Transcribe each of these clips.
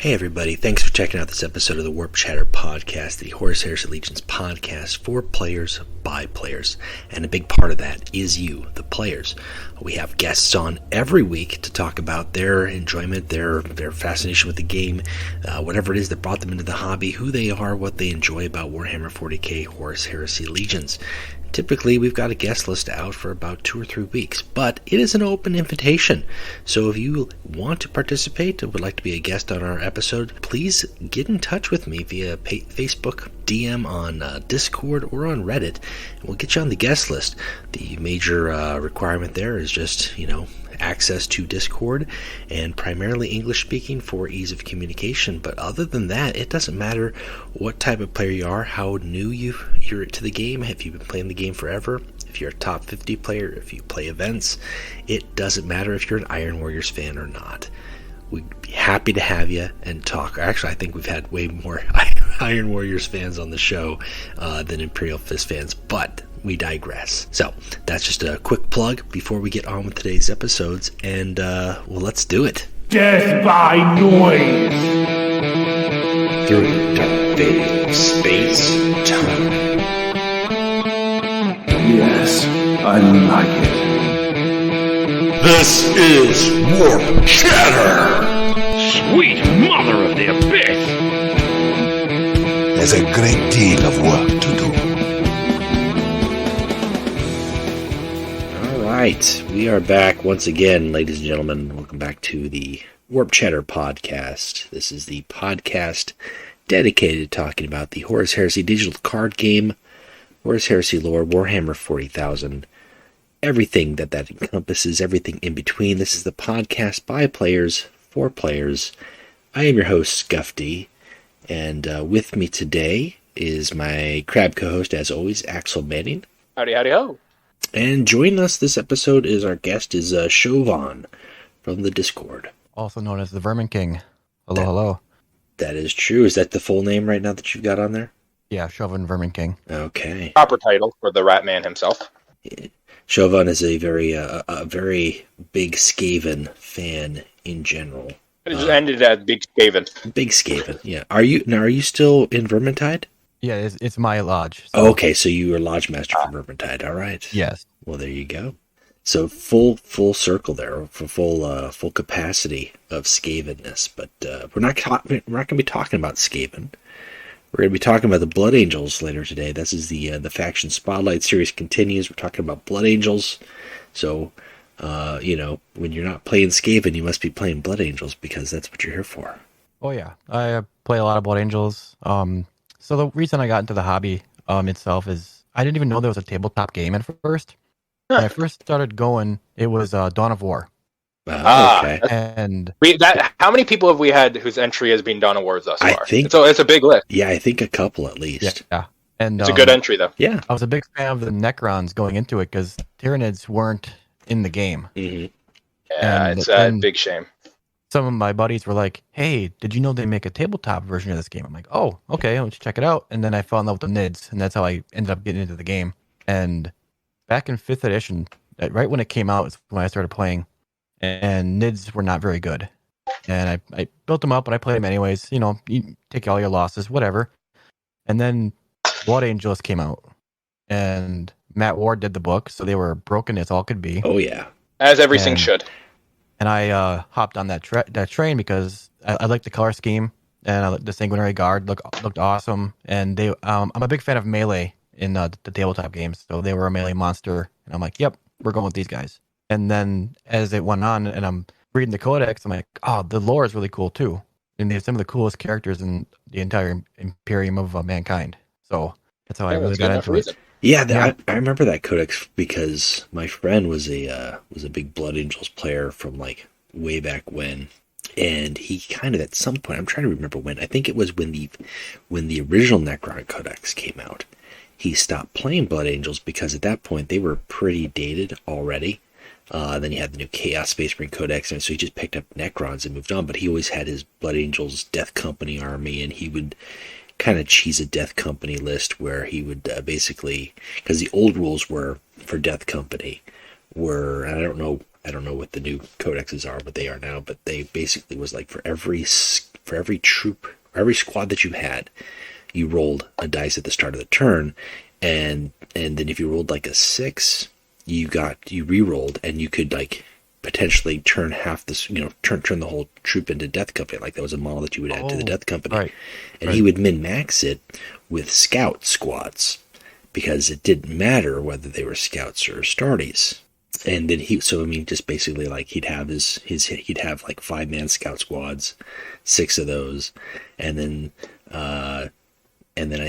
Hey everybody, thanks for checking out this episode of the Warp Chatter podcast, the Horus Heresy Legion's podcast for players by players. And a big part of that is you, the players. We have guests on every week to talk about their enjoyment, their fascination with the game, whatever it is that brought them into the hobby, who they are, what they enjoy about Warhammer 40k Horus Heresy Legions. Typically, we've got a guest list out for about 2 or 3 weeks, but it is an open invitation. So if you want to participate and would like to be a guest on our episode, please get in touch with me via Facebook, DM on Discord, or on Reddit, and we'll get you on the guest list. The major requirement there is just, access to Discord and primarily English speaking for ease of communication. But other than that, it doesn't matter what type of player you are, how new you're to the game, if you've been playing the game forever, if you're a top 50 player, if you play events. It doesn't matter if you're an Iron Warriors fan or not. We'd be happy to have you and talk. Actually, I think we've had way more Iron Warriors fans on the show than Imperial Fist fans, but we digress. So that's just a quick plug before we get on with today's episodes, and let's do it. Death by noise. Through the dark veil of space, time. Yes, I like it. This is Warp Chatter. Sweet mother of the abyss! There's a great deal of work to do. Alright, we are back once again, ladies and gentlemen. Welcome back to the Warp Chatter podcast. This is the podcast dedicated to talking about the Horus Heresy digital card game, Horus Heresy lore, Warhammer 40,000, everything that encompasses, everything in between. This is the podcast by players, for players. I am your host, Scuffy, and with me today is my crab co-host, as always, Axel Manning. Howdy, howdy, ho. And joining us this episode is our guest, is Shovan from the Discord. Also known as the Verminking. Hello. That is true. Is that the full name right now that you've got on there? Yeah, Shovan Verminking. Okay. Proper title for the Rat Man himself. Yeah. Shovan is a very big Skaven fan in general. It just ended at Big Skaven. Big Skaven, yeah. Are you still in Vermintide? Yeah, it's my lodge. So. Oh, okay, so you were Lodge Master for Vermintide, all right. Yes. Well, there you go. So full circle there, for full capacity of Skavenness. But we're not going to be talking about Skaven. We're going to be talking about the Blood Angels later today. This is the Faction Spotlight series continues. We're talking about Blood Angels. So, when you're not playing Skaven, you must be playing Blood Angels because that's what you're here for. Oh yeah, I play a lot of Blood Angels. So the reason I got into the hobby itself is I didn't even know there was a tabletop game at first. When I first started going, it was Dawn of War. Okay. And how many people have we had whose entry has been Dawn of War thus far? I think so. It's a big list. Yeah, I think a couple at least. Yeah. And it's a good entry though. Yeah, I was a big fan of the Necrons going into it because Tyranids weren't in the game. Mm-hmm. Yeah, it's a big shame. Some of my buddies were like, "Hey, did you know they make a tabletop version of this game?" I'm like, "Oh, okay, let's check it out." And then I fell in love with the Nids, and that's how I ended up getting into the game. And back in 5th edition, right when it came out, is when I started playing. And Nids were not very good. And I built them up, and I played them anyways. You take all your losses, whatever. And then Blood Angels came out. And Matt Ward did the book, so they were broken as all could be. Oh, yeah. As everything should. And I hopped on that train because I liked the color scheme. And the Sanguinary Guard looked awesome. And I'm a big fan of melee in the tabletop games. So they were a melee monster. And I'm like, yep, we're going with these guys. And then as it went on and I'm reading the codex, I'm like, oh, the lore is really cool too. And they have some of the coolest characters in the entire Imperium of mankind. So that's how I really got into it. Yeah, I remember that codex because my friend was a big Blood Angels player from like way back when. And he kind of at some point, I'm trying to remember when, I think it was when the original Necron Codex came out. He stopped playing Blood Angels because at that point they were pretty dated already. Then you had the new Chaos Space Marine Codex, and so he just picked up Necrons and moved on. But he always had his Blood Angels Death Company army, and he would kind of cheese a Death Company list where he would basically, because the old rules were for Death Company were, and I don't know I don't know what the new codexes are, what they are now, but they basically was like for every troop, for every squad that you had, you rolled a dice at the start of the turn, and then if you rolled like a 6, you re-rolled, and you could like potentially turn half this, turn the whole troop into Death Company. Like that was a model that you would add to the Death Company. Right. And he would min-max it with scout squads because it didn't matter whether they were scouts or starties. And then just basically like he'd have he'd have like 5-man scout squads, 6 of those, and then I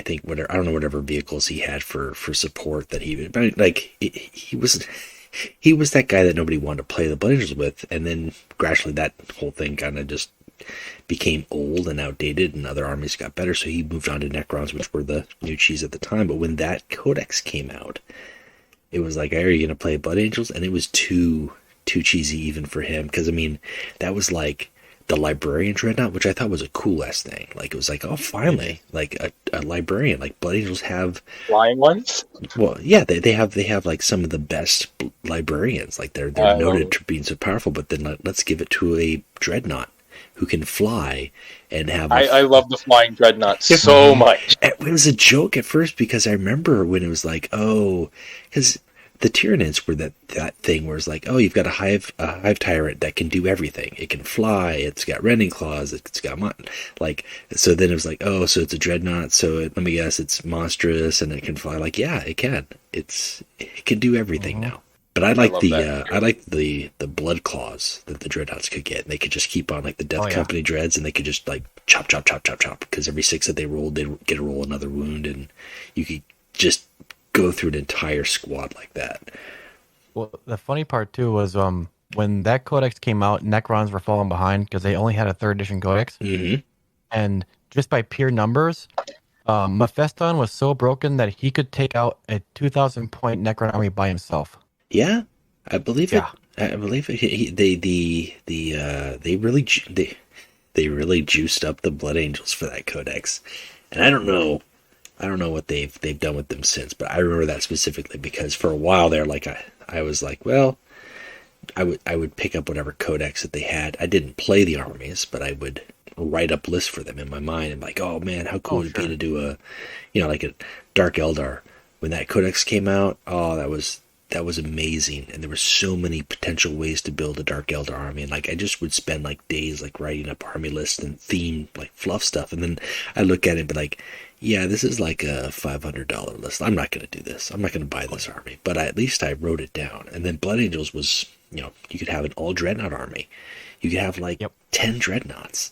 think whatever vehicles he had for support that he would, but like he was that guy that nobody wanted to play the Blood Angels with, and then gradually that whole thing kind of just became old and outdated, and other armies got better, so he moved on to Necrons, which were the new cheese at the time. But when that codex came out, it was like, are you going to play Blood Angels? And it was too cheesy even for him, because I mean, that was like the Librarian Dreadnought, which I thought was a cool ass thing. Like it was like, oh, finally, like a Librarian. Like Blood Angels have flying ones. Well, yeah, they have like some of the best librarians. Like they're noted for being so powerful. But then let's give it to a Dreadnought who can fly and have. I love the flying Dreadnought so much. It was a joke at first because I remember when it was like, oh, because the Tyranids were that thing where it's like, oh, you've got a hive tyrant that can do everything. It can fly. It's got rending claws. It's got like. So then it was like, oh, so it's a Dreadnought. So let me guess, it's monstrous and it can fly. Like, yeah, it can. It can do everything now. But I like the blood claws that the Dreadnoughts could get. And they could just keep on like the Death Company dreads, and they could just like chop, because every 6 that they rolled, they'd get to roll another wound, and you could just go through an entire squad like that. Well, the funny part too was when that codex came out, Necrons were falling behind because they only had a 3rd edition codex, and just by pure numbers, Mephiston was so broken that he could take out a 2,000 point Necron army by himself. Yeah, I believe it. I believe it. They really juiced up the Blood Angels for that codex, and I don't know what they've done with them since, but I remember that specifically because for a while there, like I was like, well, I would pick up whatever codex that they had. I didn't play the armies, but I would write up lists for them in my mind and like, oh man, how cool would it be to do like a Dark Eldar when that codex came out? Oh, that was amazing, and there were so many potential ways to build a Dark Eldar army, and like I just would spend like days like writing up army lists and theme like fluff stuff, and then I look at it and be like, yeah, this is like a $500 list. I'm not going to do this. I'm not going to buy this army, but at least I wrote it down. And then Blood Angels was, you could have an all Dreadnought army. You could have like 10 Dreadnoughts.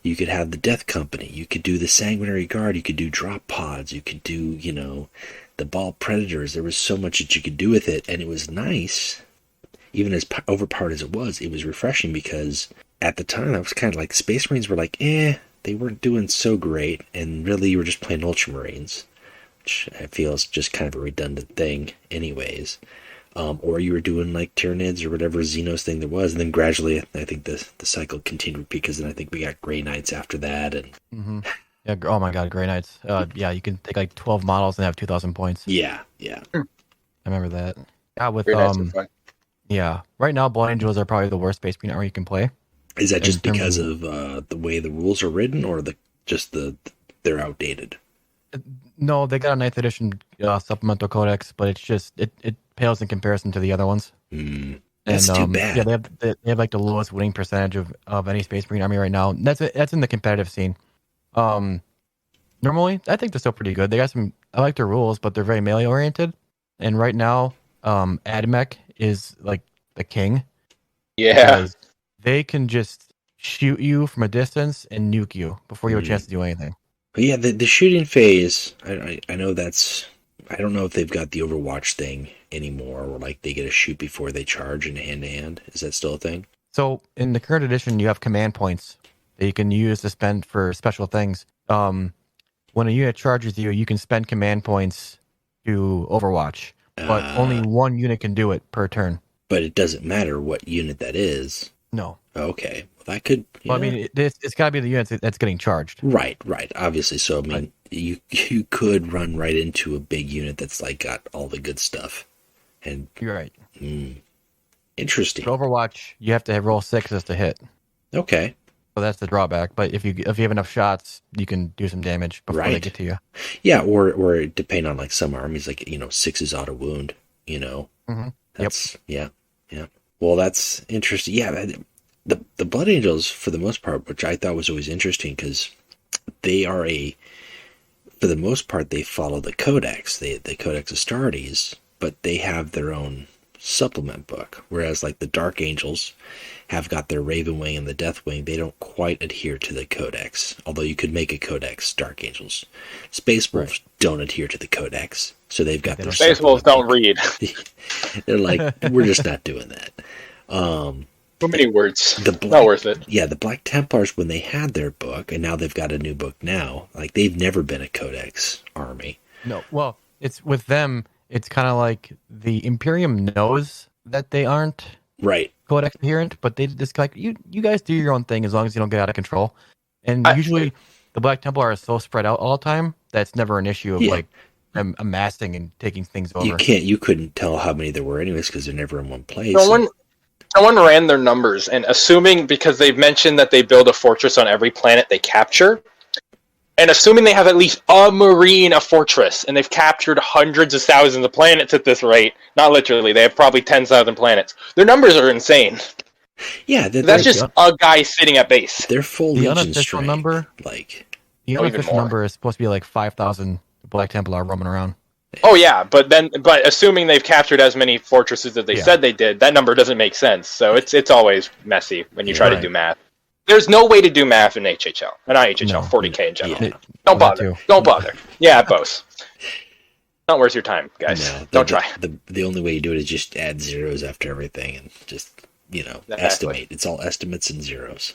You could have the Death Company. You could do the Sanguinary Guard. You could do drop pods. You could do, the Ball Predators. There was so much that you could do with it, and it was nice. Even as overpowered as it was refreshing because at the time I was kind of like Space Marines were like, they weren't doing so great, and really you were just playing Ultramarines, which I feel is just kind of a redundant thing anyways. Or you were doing like Tyranids or whatever Xenos thing there was, and then gradually I think the cycle continued because then I think we got Grey Knights after that, and yeah, oh my god, Grey Knights. Yeah, you can take like 12 models and have 2,000 points. Yeah. I remember that. Yeah, with Grey Knights are fun. Yeah, right now Blood Angels are probably the worst Space Marine army you can play. Is that just because of the way the rules are written, or they're outdated? No, they got a 9th edition supplemental codex, but it's just it pales in comparison to the other ones. That's too bad. Yeah, they have like the lowest winning percentage of any Space Marine army right now. That's in the competitive scene. Normally, I think they're still pretty good. They got some. I like their rules, but they're very melee oriented. And right now, Admech is like the king. Yeah. They can just shoot you from a distance and nuke you before you have a chance to do anything. But yeah, the shooting phase, I know that's... I don't know if they've got the Overwatch thing anymore, or like they get a shoot before they charge in hand-to-hand. Is that still a thing? So in the current edition, you have command points that you can use to spend for special things. When a unit charges you, you can spend command points to Overwatch, but only one unit can do it per turn. But it doesn't matter what unit that is. No. Okay. Well, that could... Yeah. Well, I mean, it's got to be the unit that's getting charged. Right. Obviously. So, I mean, you could run right into a big unit that's like got all the good stuff. And you're right. Interesting. For Overwatch, you have to roll 6s to hit. Okay. So that's the drawback. But if you have enough shots, you can do some damage before they Right. get to you. Yeah, or depending on like some armies, like 6 auto wound. Mm-hmm. That's yeah. Well, that's interesting. Yeah, the Blood Angels for the most part, which I thought was always interesting because they are for the most part they follow the Codex, the Codex Astartes, but they have their own supplement book. Whereas like the Dark Angels have got their Raven Wing and the Death Wing, they don't quite adhere to the Codex. Although you could make a Codex Dark Angels. Space Wolves don't adhere to the Codex, so they've got their Space Wolves don't read. They're like, we're just not doing that. Too many words. Not worth it. Yeah, the Black Templars, when they had their book, and now they've got a new book now, like they've never been a Codex army. No, well, it's with them. It's kind of like the Imperium knows that they aren't Right. Codex adherent, but they just like you guys do your own thing as long as you don't get out of control. And usually, the Black Templar are so spread out all the time that it's never an issue of like them amassing and taking things over. You couldn't tell how many there were anyways because they're never in one place. Someone ran their numbers, and assuming, because they've mentioned that they build a fortress on every planet they capture, and assuming they have at least a marine, a fortress, and they've captured hundreds of thousands of planets at this rate, not literally, they have probably 10,000 planets. Their numbers are insane. Yeah, that's just a guy sitting at base. They're full the Legion unofficial strength. number, the unofficial number is supposed to be like 5,000 Black Templar roaming around. Oh yeah, but assuming they've captured as many fortresses as they said they did, that number doesn't make sense. So it's always messy when you try to do math. There's no way to do math in HHL. Not HHL, 40K in general. Yeah. Don't bother. Don't bother. Yeah, both. Not worth your time, guys. No, Don't try. The only way you do it is just add zeros after everything and just, Exactly. estimate. It's all estimates and zeros.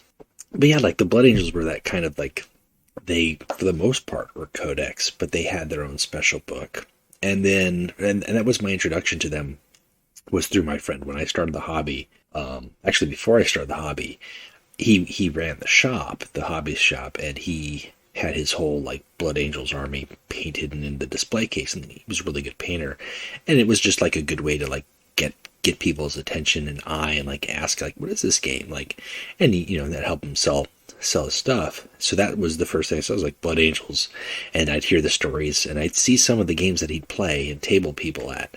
But yeah, like the Blood Angels were that kind of like, they, for the most part, were Codex, but they had their own special book. And then, and that was my introduction to them, was through my friend. When I started the hobby, actually before I started the hobby, he ran the shop, the hobby shop, and he had his whole like Blood Angels army painted in the display case, and he was a really good painter. And it was just like a good way to like get people's attention and eye and like ask like, what is this game like? And he, that helped him sell his stuff. So that was the first thing I saw, was like Blood Angels, and I'd hear the stories and I'd see some of the games that he'd play and table people at,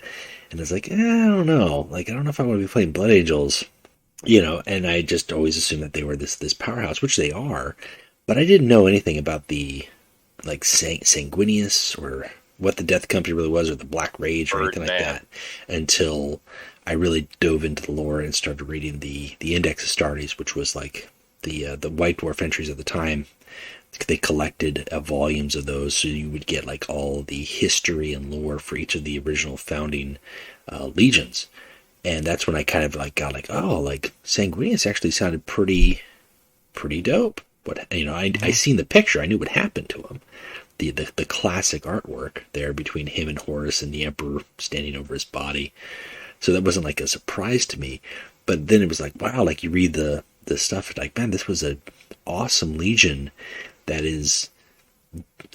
and I was like, I don't know, like I don't know if I want to be playing Blood Angels. And I just always assumed that they were this powerhouse, which they are, but I didn't know anything about the, like, Sanguinius, or what the Death Company really was, or the Black Rage, or anything like that, until I really dove into the lore and started reading the Index Astartes, which was, like, the White Dwarf entries at the time. They collected volumes of those, so you would get, like, all the history and lore for each of the original founding legions. And that's when I kind of like got like, oh, like Sanguinius actually sounded pretty dope. But I seen the picture, I knew what happened to him. The classic artwork there between him and Horus and the Emperor standing over his body. So that wasn't like a surprise to me. But then it was like, wow, like you read the stuff, like, man, this was an awesome legion that is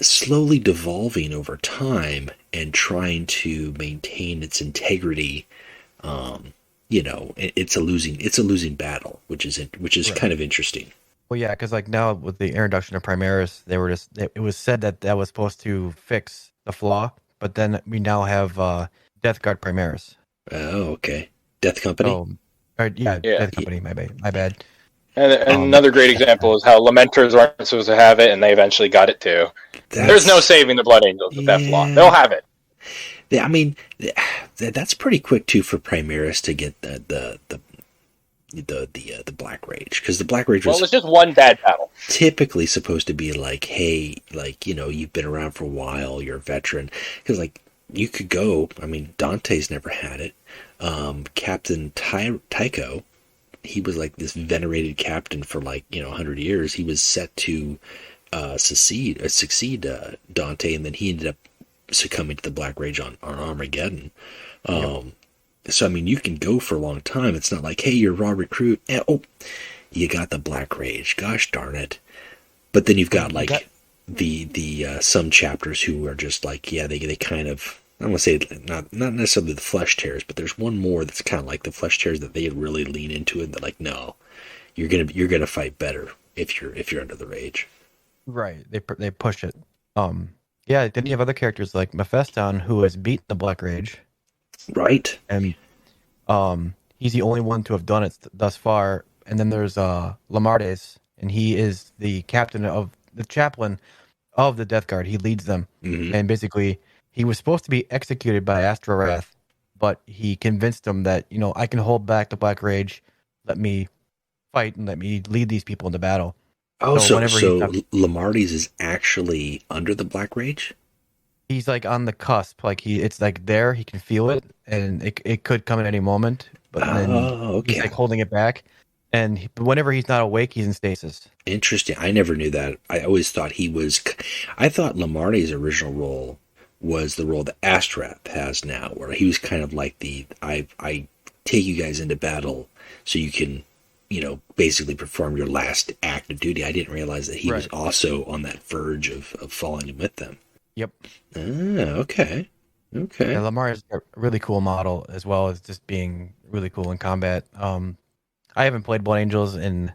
slowly devolving over time and trying to maintain its integrity. It's a losing battle, which is right. Kind of interesting. Well, yeah, because like now with the introduction of Primaris, it was said that was supposed to fix the flaw, but then we now have Death Guard Primaris. Oh, okay. Death Company. Death Company. My bad. And another great example is how Lamenters aren't supposed to have it, and they eventually got it too. There's no saving the Blood Angels with that flaw. They'll have it. I mean, that's pretty quick too for Primaris to get the Black Rage, because the Black Rage was, well, it was just one bad battle. Typically supposed to be like, hey, like you've been around for a while, you're a veteran, because like you could go. I mean, Dante's never had it. Captain Tycho, he was like this venerated captain for like 100 years. He was set to succeed Dante, and then he ended up succumbing to the Black Rage on Armageddon. So I mean, you can go for a long time. It's not like, hey, you're a raw recruit, you got the Black Rage, gosh darn it. But then you've got like the some chapters who are just like, they kind of I don't want to say not necessarily the flesh tears, but there's one more that's kind of like the flesh tears that they really lean into it. They're like, no, you're gonna fight better if you're under the rage. Right. They push it. Yeah. Then you have other characters like Mephiston, who has beaten the Black Rage, Right. and he's the only one to have done it thus far. And then there's Lamardes, and he is the chaplain of the Death Guard. He leads them, and basically he was supposed to be executed by Astra Wrath, but he convinced them that I can hold back the Black Rage. Let me fight and let me lead these people into battle. Oh, so Lamardes is actually under the Black Rage? He's like on the cusp, like it's like there, he can feel it, and it could come at any moment. But then okay. He's like holding it back, and whenever he's not awake, he's in stasis. Interesting. I never knew that. I always thought I thought Lamarde's original role was the role that Astrath has now, where he was kind of like I take you guys into battle so you can, basically perform your last act of duty. I didn't realize that he was also on that verge of falling in with them. Yep. Okay. Yeah, Lamar is a really cool model, as well as just being really cool in combat. I haven't played Blood Angels in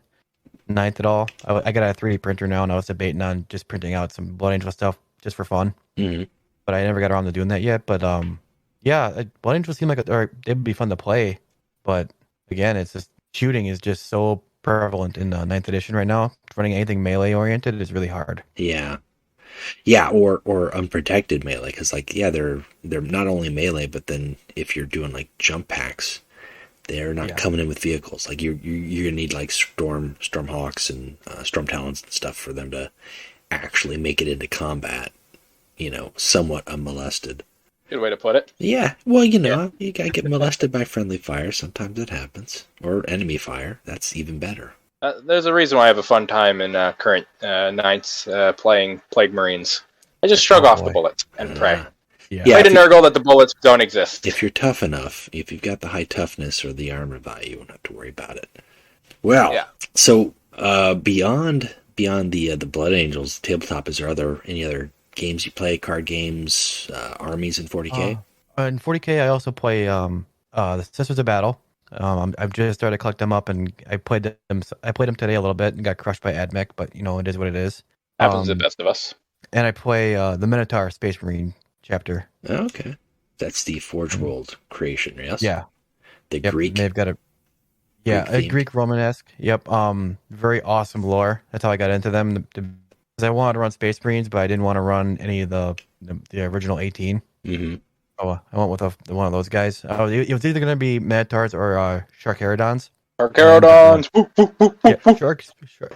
9th at all. I got a 3D printer now, and I was debating on just printing out some Blood Angel stuff just for fun. Mm-hmm. But I never got around to doing that yet. But Blood Angels seem like they would be fun to play. But again, it's just shooting is just so prevalent in 9th edition right now. Running anything melee oriented is really hard. Yeah, or unprotected melee, because they're not only melee, but then if you're doing like jump packs, they're not coming in with vehicles. Like you're gonna need like Stormhawks and Storm Talons and stuff for them to actually make it into combat, somewhat unmolested. Good way to put it. Yeah, well, you gotta get molested by friendly fire. Sometimes it happens, or enemy fire. That's even better. There's a reason why I have a fun time in current Ninths playing Plague Marines. I just shrug off the bullets and pray. Pray to Nurgle that the bullets don't exist. If you're tough enough, if you've got the high toughness or the armor value, you won't have to worry about it. Well, so beyond the Blood Angels tabletop, is there any other games you play? Card games, armies in 40k? In 40k, I also play the Sisters of Battle. I've just started to collect them up, and I played them today a little bit and got crushed by AdMech, but it is what it is. Happens to the best of us. And I play the Minotaur Space Marine chapter. Okay, that's the Forge World creation, yes. Yeah, Greek. They've got a Greek Romanesque. Yep. Very awesome lore. That's how I got into them. Because I wanted to run Space Marines, but I didn't want to run any of the original 18. Mm-hmm. Oh, I went with one of those guys. It was either going to be Minotaurs or Sharkherodons. Sharkherodons!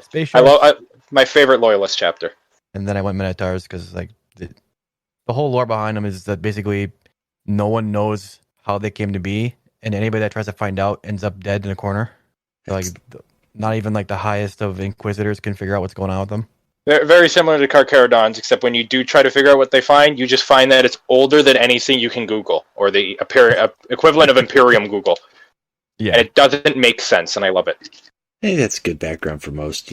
Space Sharks. My favorite Loyalist chapter. And then I went Minotaurs because the whole lore behind them is that basically no one knows how they came to be, and anybody that tries to find out ends up dead in a corner. Not even the highest of Inquisitors can figure out what's going on with them. They're very similar to Carcharodons, except when you do try to figure out what they find, you just find that it's older than anything you can Google, or the equivalent of Imperium Google. Yeah. And it doesn't make sense, and I love it. Hey, that's good background for most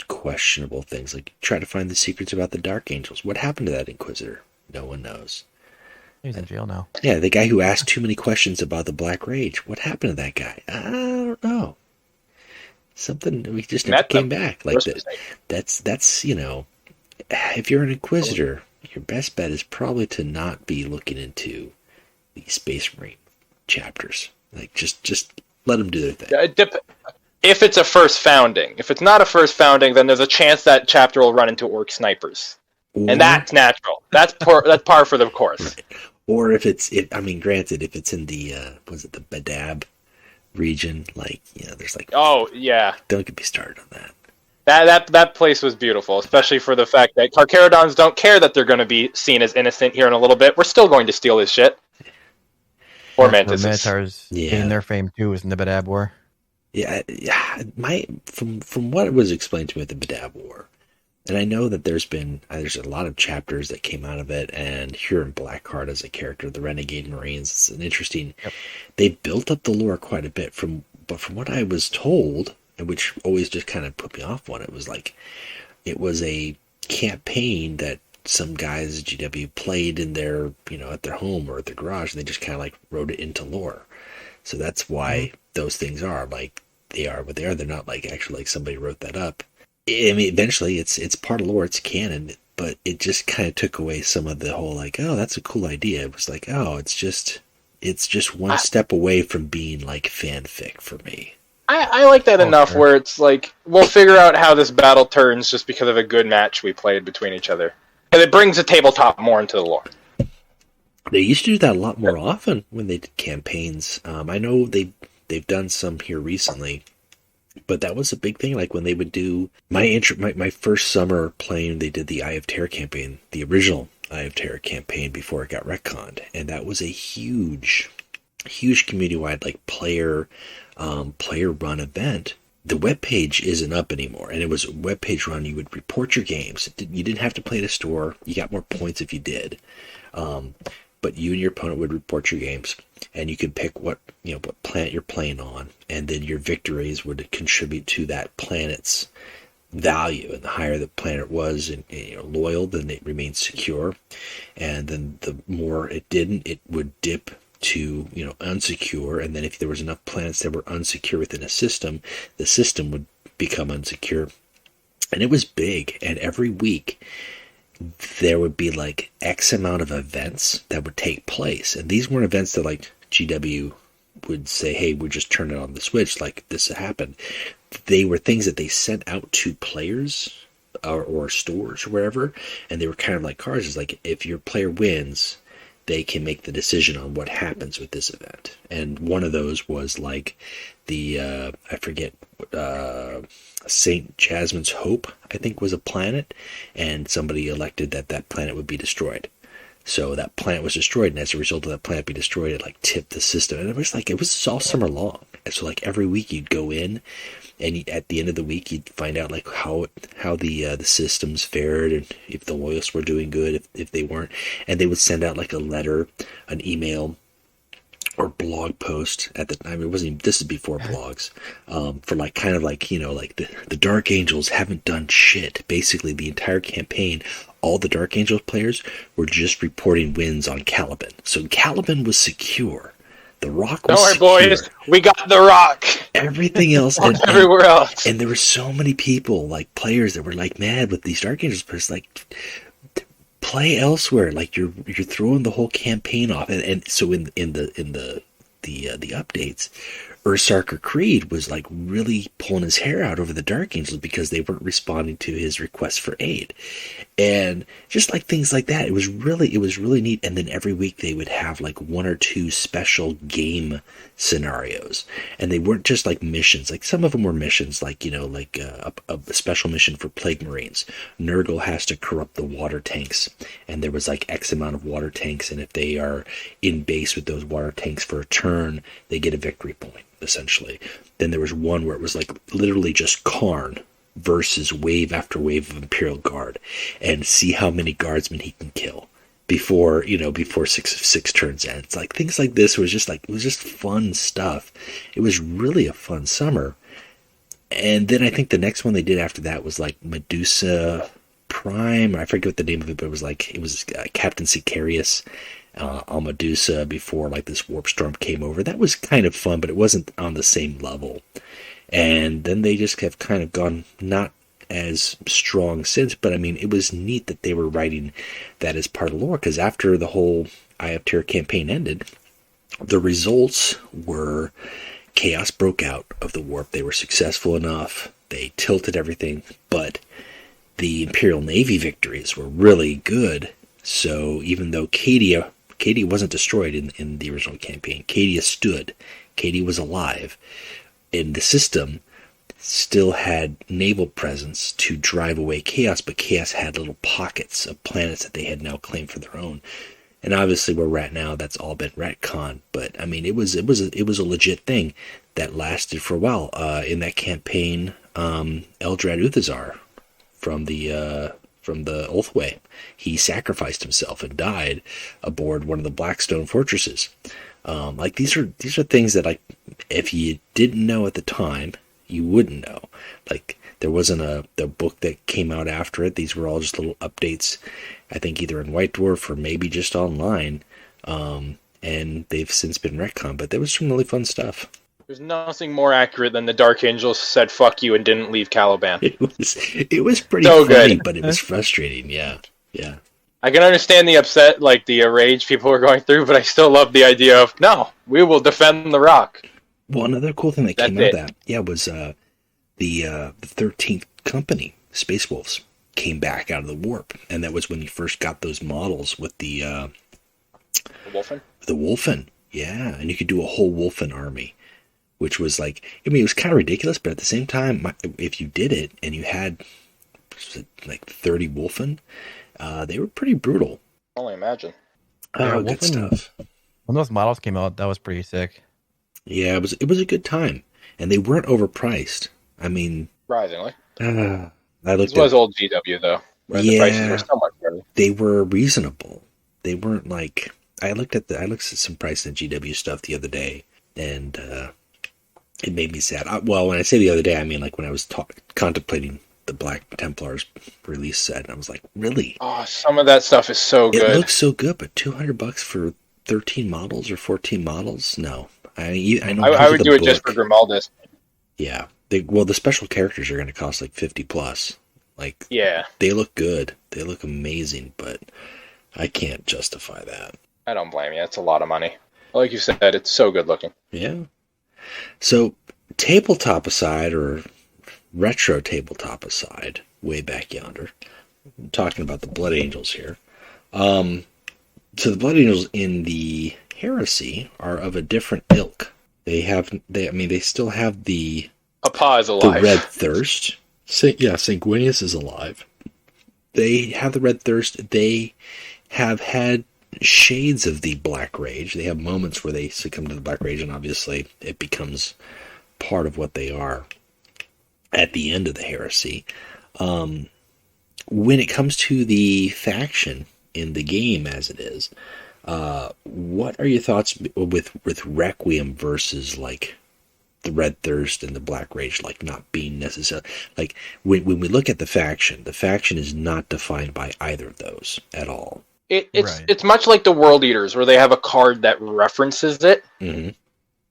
questionable things. Like, try to find the secrets about the Dark Angels. What happened to that Inquisitor? No one knows. He's in jail now. Yeah, the guy who asked too many questions about the Black Rage. What happened to that guy? I don't know. Something, we just never came back. That's if you're an Inquisitor, your best bet is probably to not be looking into the Space Marine chapters. Just let them do their thing. If it's a first founding. If it's not a first founding, then there's a chance that chapter will run into orc snipers. And that's natural. That's par for the course. Right. Or granted, if it's in the the Badab region, there's don't get me started on that. That place was beautiful, especially for the fact that Carcharodons don't care that they're going to be seen as innocent here in a little bit. We're still going to steal his shit. Or Mantises. Minotaurs gained their fame too was in the Badab War. Yeah. From what was explained to me at the Badab War, and I know that there's a lot of chapters that came out of it, and Huron Blackheart as a character, the Renegade Marines, it's an interesting. Yep. They built up the lore quite a bit but from what I was told, and which always just kind of put me off on it, was it was a campaign that some guys at GW played in their, at their home or at their garage, and they just kind of like wrote it into lore. So that's why those things are like they are what they are. They're not like actually like somebody wrote that up. I mean, eventually it's part of lore, it's canon, but it just kind of took away some of the whole like, oh, that's a cool idea. It was like, oh, it's just one step away from being like fanfic for me. I like that enough where it's like, we'll figure out how this battle turns just because of a good match we played between each other. And it brings the tabletop more into the lore. They used to do that a lot more often when they did campaigns. I know they've done some here recently, but that was a big thing. Like when they would do my first summer playing, they did the Eye of Terror campaign, the original Eye of Terror campaign before it got retconned, and that was a huge community-wide like player run event. The webpage isn't up anymore, and it was a webpage run. You would report your games. You didn't have to play at a store. You got more points if you did. But you and your opponent would report your games, and you could pick what planet you're playing on, and then your victories would contribute to that planet's value. And the higher the planet was and loyal, then it remained secure. And then the more it didn't, it would dip to unsecure. And then if there was enough planets that were unsecure within a system, the system would become unsecure. And it was big. And every week there would be like X amount of events that would take place. And these weren't events that like GW would say, hey, we're just turning on the switch like this happened. They were things that they sent out to players or stores or wherever, and they were kind of like cards. It's like if your player wins, they can make the decision on what happens with this event. And one of those was like the I forget, St. Jasmine's Hope, I think, was a planet, and somebody elected that planet would be destroyed. So that planet was destroyed, and as a result of that planet being destroyed, it like tipped the system. And it was all summer long. And so like every week you'd go in, and at the end of the week you'd find out like how the systems fared, and if the loyalists were doing good, if they weren't. And they would send out like a letter, an email, or blog post at the time. It wasn't even, this is before blogs, for like kind of like like the Dark Angels haven't done shit. Basically the entire campaign, all the Dark Angels players were just reporting wins on Caliban. So Caliban was secure. The Rock was secure. Don't worry, boys, we got the Rock. Everything else and everywhere else. And there were so many people, like players, that were like mad with these Dark Angels players, like play elsewhere. Like you're throwing the whole campaign off. And so in the updates, Ursarker Creed was like really pulling his hair out over the Dark Angels because they weren't responding to his requests for aid, and just like things like that. It was really neat. And then every week they would have like one or two special game scenarios, and they weren't just like missions. Like some of them were missions, like a special mission for Plague Marines. Nurgle has to corrupt the water tanks, and there was like X amount of water tanks, and if they are in base with those water tanks for a turn, they get a victory point, essentially. Then there was one where it was like literally just Karn versus wave after wave of Imperial Guard, and see how many guardsmen he can kill before six turns ends. Like things like this was just it was just fun stuff. It was really a fun summer. And then I think the next one they did after that was like Medusa Prime. I forget what the name of it, but it was Captain Sicarius on Medusa before like this warp storm came over. That was kind of fun, but it wasn't on the same level. And then they just have kind of gone not as strong since, but I mean, it was neat that they were writing that as part of lore, because after the whole Eye of Terror campaign ended, the results were chaos broke out of the warp. They were successful enough. They tilted everything, but the Imperial Navy victories were really good. So even though Cadia wasn't destroyed in the original campaign, Cadia stood. Cadia was alive. And the system still had naval presence to drive away chaos, but chaos had little pockets of planets that they had now claimed for their own. And obviously where we're at now, that's all been retconned. But I mean, it was a legit thing that lasted for a while. In that campaign, Eldrad Uthazar from the Oathway, he sacrificed himself and died aboard one of the Blackstone fortresses. Like these are things that, like, if you didn't know at the time, you wouldn't know. Like, there wasn't the book that came out after it. These were all just little updates, I think either in White Dwarf or maybe just online. And they've since been retconned, but there was some really fun stuff. There's nothing more accurate than the Dark Angels said "fuck you" and didn't leave Caliban. It was pretty So funny, good. but it was frustrating. Yeah. I can understand the upset, like the rage people were going through, but I still love the idea of no, we will defend the rock. Well, another cool thing that came That's out of that, was the 13th Company, Space Wolves, came back out of the warp, and that was when you first got those models with the Wolfen? The Wolfen, yeah, and you could do a whole Wolfen army, which was like, I mean, it was kind of ridiculous, but at the same time, if you did it and you had like 30 Wolfen, they were pretty brutal. I only imagine. Oh, Yeah, good Wolfen- stuff. When those models came out, that was pretty sick. Yeah, it was a good time, and they weren't overpriced. I mean, Surprisingly. I This looked was at, old GW, though, where the prices were so much better. they were reasonable. They weren't like, I looked at some price in GW stuff the other day, and it made me sad. Well, when I say the other day, I mean like when I was contemplating the Black Templars release set, and I was like, really? Oh, some of that stuff is so It good. looks so good, but $200 for 13 models or 14 models? No. I know I would do it just for Grimaldus. Yeah. The special characters are going to cost like 50 plus. Like, Yeah, they look good. They look amazing, but I can't justify that. I don't blame you. It's a lot of money. Like you said, it's so good looking. Yeah. So, tabletop aside, or retro tabletop aside, way back yonder, I'm talking about the Blood Angels here. So the Blood Angels in the Heresy are of a different ilk. They still have the Papa is alive. Red Thirst. Sanguinius is alive. They have the Red Thirst. They have had shades of the Black Rage. They have moments where they succumb to the Black Rage, and obviously it becomes part of what they are at the end of the Heresy. When it comes to the faction in the game as it is, what are your thoughts with Requiem versus like the Red Thirst and the Black Rage, like not being necessary? Like when we look at the faction is not defined by either of those at all. It's much like the World Eaters, where they have a card that references it. Mm-hmm.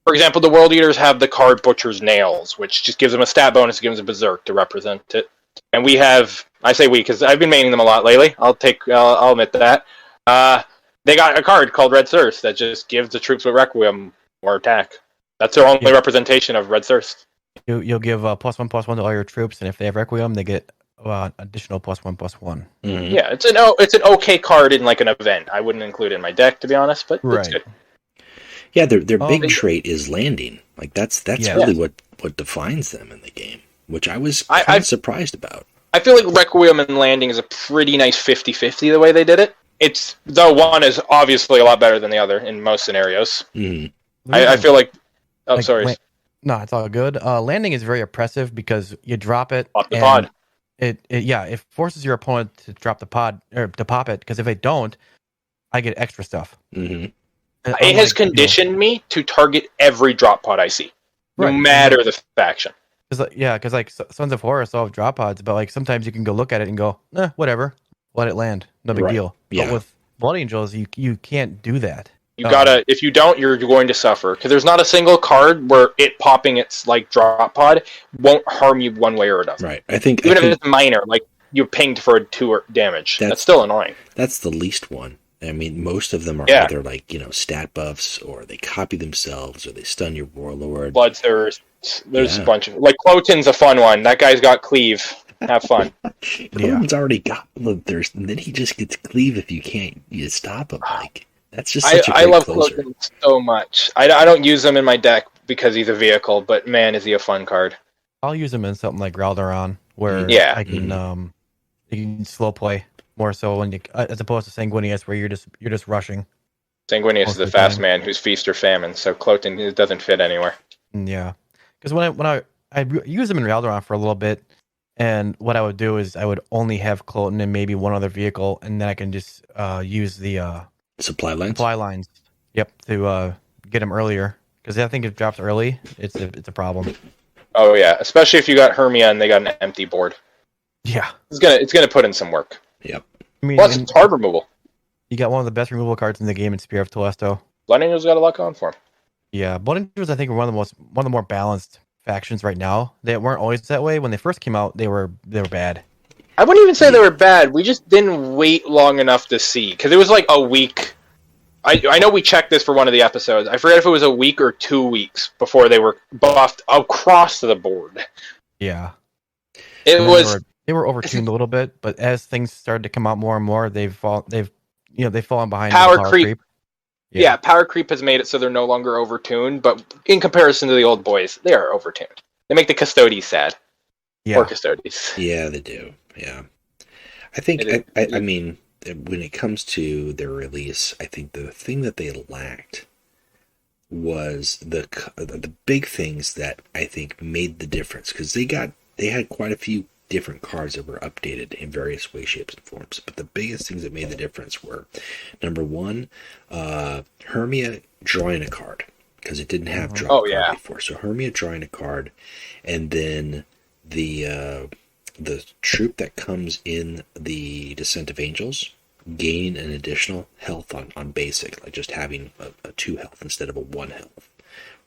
For example, the World Eaters have the card Butcher's Nails, which just gives them a stat bonus, gives them a Berserk to represent it. And we have, I say we, because I've been maining them a lot lately. I'll admit that. They got a card called Red Thirst that just gives the troops with Requiem more attack. That's their only representation of Red Thirst. You'll give +1/+1 to all your troops, and if they have Requiem, they get additional +1/+1. Mm-hmm. Yeah, it's an okay card in like an event. I wouldn't include it in my deck, to be honest, but it's good. Yeah, their big trait is landing. Like that's really what defines them in the game, which I was kind of surprised about. I feel like Requiem and landing is a pretty nice 50-50 the way they did it. Though one is obviously a lot better than the other in most scenarios. Mm-hmm. I feel like... Oh, sorry. No, it's all good. Landing is very oppressive because you drop it. Pop the pod. It forces your opponent to drop the pod, or to pop it, because if they don't, I get extra stuff. Mm-hmm. It has conditioned me to target every drop pod I see, no matter the faction. Because like Sons of Horus all have drop pods, but like sometimes you can go look at it and go, whatever, let it land, no big deal. Yeah. But with Blood Angels, you can't do that. You gotta, if you don't, you're going to suffer, because there's not a single card where it popping its like drop pod won't harm you one way or another. Right. If it's minor, like you're pinged for a 2 damage, that's still annoying. That's the least one. I mean, most of them are either like, stat buffs, or they copy themselves, or they stun your warlord. Bloodthirst. There's a bunch of, like, Cloten's a fun one. That guy's got cleave. Have fun. Cloten's already got Bloodthirst, and then he just gets cleave if you stop him. Like, that's just I love Cloten so much. I don't use him in my deck because he's a vehicle, but man, is he a fun card. I'll use him in something like Raldoron, where I can you can slow play more so when as opposed to Sanguinius, where you're just rushing. Sanguinius is the fast man who's feast or famine, so Cloten doesn't fit anywhere. Yeah, because when I use him in Raldoron for a little bit, and what I would do is I would only have Cloten and maybe one other vehicle, and then I can just use the supply lines. Yep, to get him earlier, because I think if it drops early, it's a problem. Oh yeah, especially if you got Hermia and they got an empty board. Yeah. It's gonna put in some work. Yep. I mean, Plus, it's hard removal. You got one of the best removal cards in the game in Spear of Telesto. Blood Angel's got a lot going for him. Yeah, Blood Angels I think are one of the more balanced factions right now. They weren't always that way. When they first came out, they were bad. I wouldn't even say they were bad. We just didn't wait long enough to see because it was like a week. I know we checked this for one of the episodes. I forget if it was a week or 2 weeks before they were buffed across the board. Yeah, It was. They were overtuned a little bit, but as things started to come out more and more, they've fallen behind Power the creep. Yeah, power creep has made it so they're no longer overtuned, but in comparison to the old boys, they are overtuned. They make the Custodes sad. Yeah. Or Custodes. Yeah, they do. Yeah. I think, I mean, when it comes to their release, I think the thing that they lacked was the big things that I think made the difference, because they had quite a few different cards that were updated in various ways, shapes, and forms. But the biggest things that made the difference were, number one, Hermia drawing a card, because it didn't have draw a card before. So Hermia drawing a card, and then the troop that comes in the Descent of Angels gain an additional health on basic, like just having a 2 health instead of a 1 health.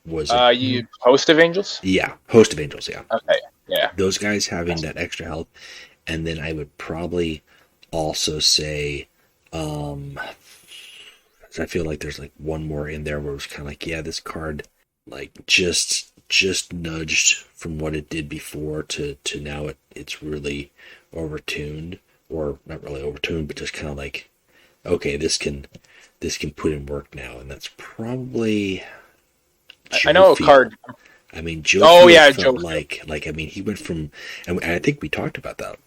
Was you Host of Angels? Yeah, Host of Angels, yeah. Okay, yeah. Those guys having that extra health. And then I would probably also say, I feel like there's like one more in there where it was kind of like, yeah, this card like just nudged from what it did before to now it's really overtuned, or not really overtuned, but just kind of like, okay, this can put in work now. And that's probably I know a card. I mean, Joe. Oh yeah, Joe. Like I mean, he went from, and I think we talked about that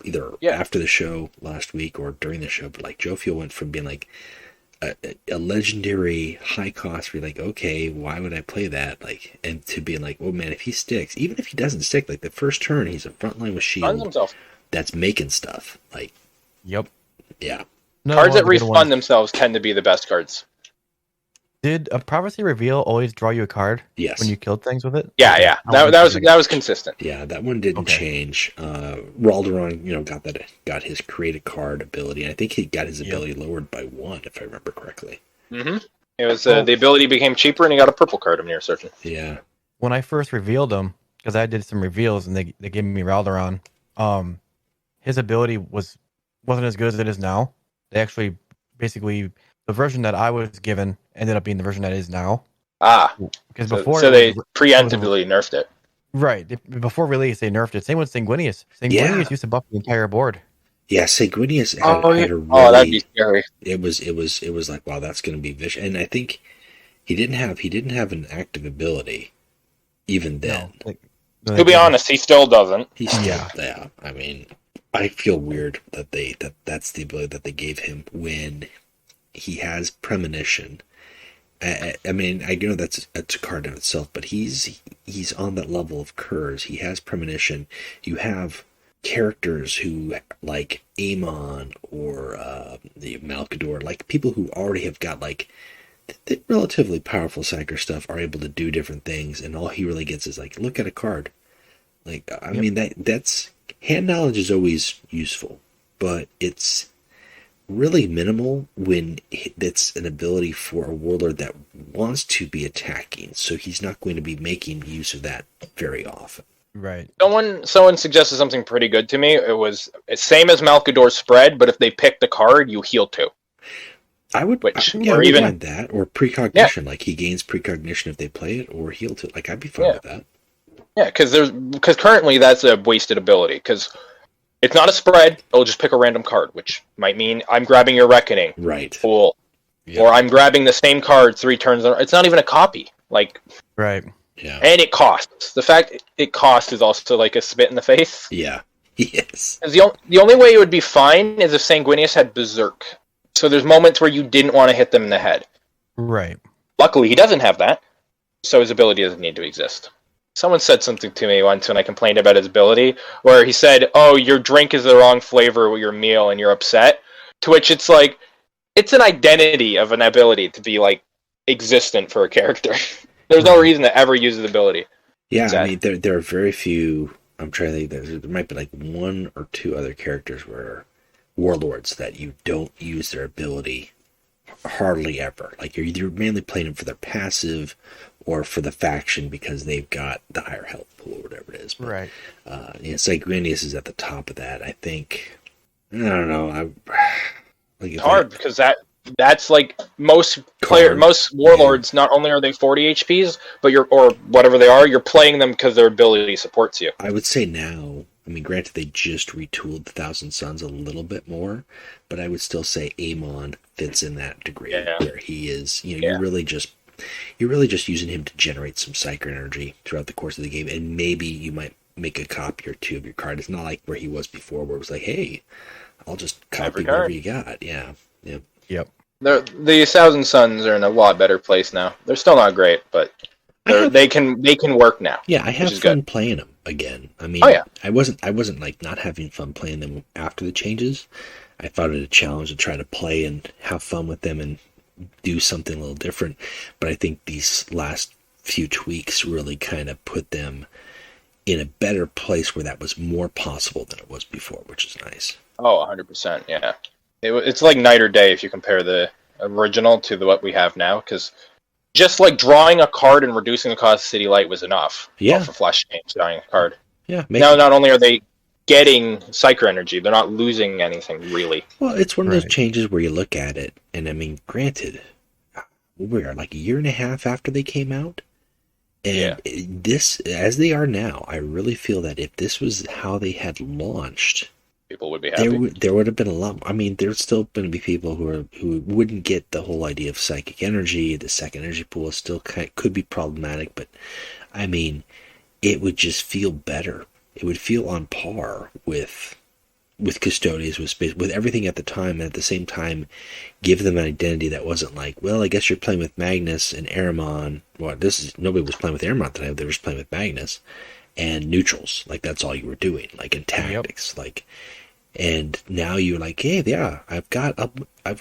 either after the show last week or during the show. But like, Joe Fuel went from being like a legendary high cost. Where you're like, okay, why would I play that? Like, and to being like, oh man, if he sticks, even if he doesn't stick, like the first turn, he's a frontline with shield. That's making stuff. Like, yep, yeah. No, cards that refund themselves tend to be the best cards. Did a Prophecy Reveal always draw you a card? Yes. When you killed things with it? Yeah, yeah. That was consistent. Yeah, that one didn't change. Ralderon, got his create a card ability. And I think he got his ability lowered by 1, if I remember correctly. Mm-hmm. It was the ability became cheaper, and he got a purple card of near certain. Yeah. When I first revealed him, because I did some reveals and they gave me Ralderon, his ability wasn't as good as it is now. They actually basically, the version that I was given ended up being the version that is now. Because before, so they preemptively nerfed it. Right. Before release, they nerfed it. Same with Sanguinius. Sanguinius used to buff the entire board. Yeah, Sanguinius had a really... Oh, that'd be scary. It was like, wow, that's going to be vicious. And I think he didn't have an active ability even then. No, to be honest, he still doesn't. Yeah. I mean, I feel weird that that's the ability that they gave him when he has premonition. I mean, I know that's a card in itself, but he's on that level of Kurz. He has premonition. You have characters who, like Amon or the Malkador, like people who already have got like the relatively powerful Psyker stuff, are able to do different things, and all he really gets is like, look at a card. Like, I mean, that's hand knowledge is always useful, but it's really minimal when it's an ability for a warlord that wants to be attacking, so he's not going to be making use of that very often. Right. Someone suggested something pretty good to me. It was same as Malkador's spread, but if they picked a card, you heal 2. I would find that, or precognition. Like, he gains precognition if they play it, or heal 2. Like, I'd be fine with that. Yeah, because currently that's a wasted ability, because it's not a spread. It'll just pick a random card, which might mean I'm grabbing your Reckoning. Right. Cool. Yeah. Or I'm grabbing the same card 3 turns. It's not even a copy. Like. Right. Yeah. And it costs. The fact it costs is also like a spit in the face. Yeah. Yes. The only way it would be fine is if Sanguinius had Berserk. So there's moments where you didn't want to hit them in the head. Right. Luckily, he doesn't have that, so his ability doesn't need to exist. Someone said something to me once when I complained about his ability, where he said, oh, your drink is the wrong flavor with your meal and you're upset. To which it's like, it's an identity of an ability to be like existent for a character. There's no reason to ever use his ability. Yeah, I Sad. mean, there are very few. I'm trying to think. There might be like one or two other characters where warlords that you don't use their ability hardly ever. Like you're either mainly playing them for their passive or for the faction because they've got the higher health pool or whatever it is. But, Right. Sanguinius is at the top of that. I think. I don't know. Like It's hard because that's like most warlords. Not only are they 40 HPs, but or whatever they are, you're playing them because their ability supports you. I would say now. I mean, granted, they just retooled the Thousand Suns a little bit more, but I would still say Amon fits in that degree where he is. You're really just using him to generate some psychic energy throughout the course of the game, and maybe you might make a copy or two of your card. It's not like where he was before, where it was like, hey, I'll just copy whatever you got. Yeah. Yep. The Thousand Suns are in a lot better place now. They're still not great, but they can work now. Yeah, I have fun playing them again. I mean, I wasn't like not having fun playing them after the changes. I found it a challenge to try to play and have fun with them and do something a little different. But I think these last few tweaks really kind of put them in a better place where that was more possible than it was before, which is nice. Oh, 100%, yeah. It's like night or day if you compare the original to what we have now, because just like drawing a card and reducing the cost of City Light was enough. Yeah. For Flash games, drawing a card. Yeah. Now, not only are they getting Psycho Energy, they're not losing anything, really. Well, it's one of those changes where you look at it, and I mean, granted, we are like a year and a half after they came out, and this, as they are now, I really feel that if this was how they had launched, people would be happy. There would have been a lot. I mean, there's still going to be people who wouldn't get the whole idea of psychic energy. The second energy pool still could be problematic, but I mean, it would just feel better. It would feel on par with Custodians, with everything at the time, and at the same time, give them an identity that wasn't like, well, I guess you're playing with Magnus and Aramon. Well, nobody was playing with Aramon tonight. They were just playing with Magnus and neutrals. Like that's all you were doing, like in tactics, And now you're like, hey, yeah, I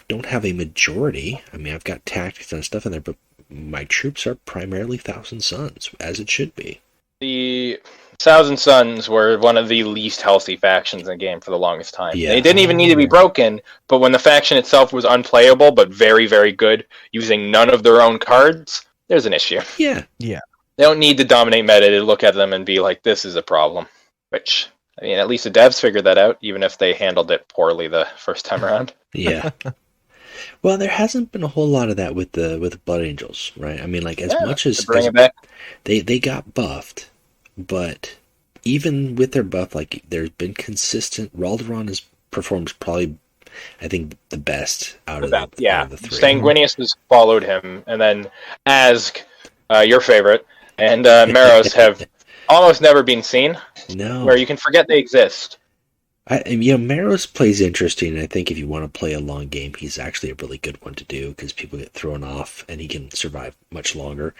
don't have a majority. I mean, I've got tactics and stuff in there, but my troops are primarily Thousand Suns, as it should be. The Thousand Suns were one of the least healthy factions in the game for the longest time. Yeah. They didn't even need to be broken, but when the faction itself was unplayable, but very, very good, using none of their own cards, there's an issue. Yeah. Yeah. They don't need to dominate meta to look at them and be like, this is a problem. Which, I mean, at least the devs figured that out, even if they handled it poorly the first time around. Yeah. Well, there hasn't been a whole lot of that with the Blood Angels, right? I mean, like, as much as they got buffed, but even with their buff, like, there's been consistent. Ralderon has performed probably, I think, the best out of the three. Sanguinius has followed him, and then Azg, your favorite, and Maros have almost never been seen. No. Where you can forget they exist. Maros plays interesting. I think if you want to play a long game, he's actually a really good one to do because people get thrown off and he can survive much longer.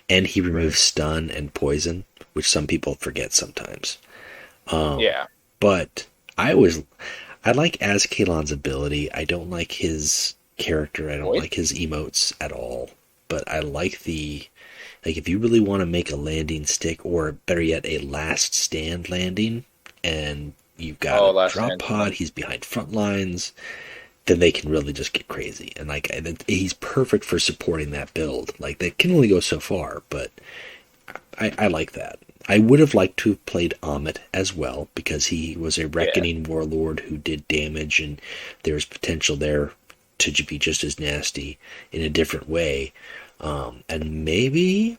And he removes stun and poison, which some people forget sometimes. But I like Azkalon's ability. I don't like his character. I don't like his emotes at all. But I like if you really want to make a landing stick, or better yet, a last stand landing, and you've got a drop pod, he's behind front lines, then they can really just get crazy. And he's perfect for supporting that build. Like, that can only go so far, but I like that. I would have liked to have played Amit as well, because he was a Reckoning warlord who did damage, and there's potential there to be just as nasty in a different way. And maybe,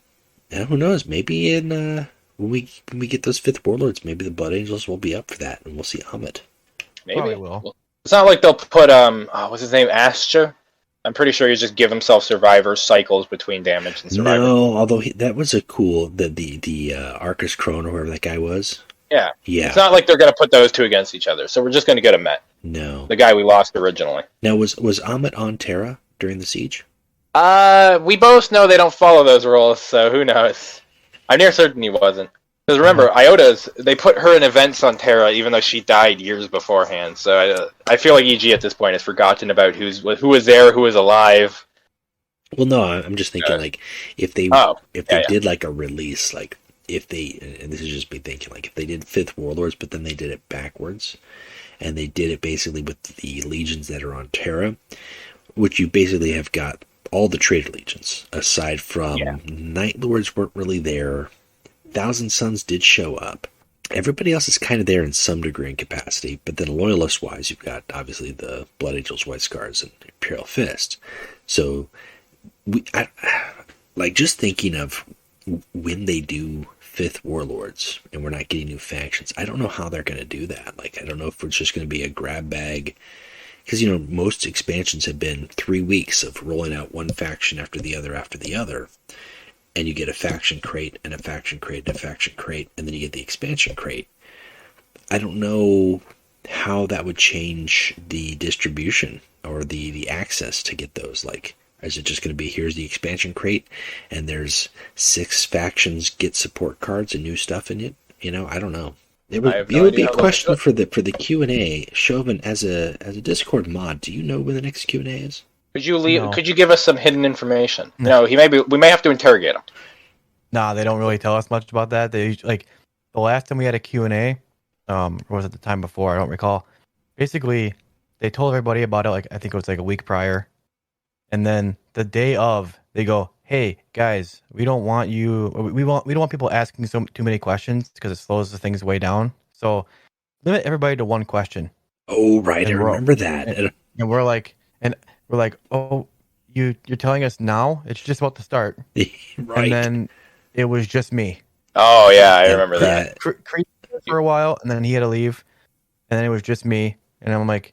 who knows, maybe when we get those fifth warlords, maybe the Blood Angels will be up for that, and we'll see Amit. Maybe. Probably will. It's not like they'll put, what's his name, Astra? I'm pretty sure you just give himself survivor cycles between damage and survivor. No, although that was a cool, the Arcus Crone or whoever that guy was. Yeah. Yeah. It's not like they're going to put those two against each other, so we're just going to get a Met. No. The guy we lost originally. Now, was Amit on Terra during the siege? We both know they don't follow those rules, so who knows? I'm near certain he wasn't. Because remember, they put her in events on Terra, even though she died years beforehand. So I feel like EG at this point has forgotten about who was there, who was alive. Well, no, I'm just thinking if they did like a release, like if they, and this is just me thinking, like if they did Fifth Warlords, but then they did it backwards, and they did it basically with the legions that are on Terra, which you basically have got all the traitor legions, aside from Night Lords weren't really there. Thousand Sons did show up. Everybody else is kind of there in some degree and capacity, but then loyalist-wise, you've got obviously the Blood Angels, White Scars, and Imperial Fist. So, just thinking of when they do Fifth Warlords and we're not getting new factions, I don't know how they're going to do that. Like, I don't know if it's just going to be a grab bag. Because, most expansions have been 3 weeks of rolling out one faction after the other. And you get a faction crate and a faction crate and a faction crate, and then you get the expansion crate. I don't know how that would change the distribution or the access to get those. Like, is it just going to be, here's the expansion crate, and there's 6 factions get support cards and new stuff in it? I don't know. It would be a question for the Q&A. Shovan, as a Discord mod, do you know when the next Q&A is? Could you give us some hidden information? No, we may have to interrogate him. Nah, they don't really tell us much about that. They the last time we had a Q&A, or was it the time before? I don't recall. Basically, they told everybody about it. Like, I think it was like a week prior, and then the day of, they go, "Hey guys, we don't want people asking too many questions because it slows the things way down. So limit everybody to one question." Oh right, I remember that. And we're like, "Oh, you're telling us now? It's just about to start." Right. And then it was just me. Oh yeah, I remember that. Creed for a while, and then he had to leave, and then it was just me, and I'm like,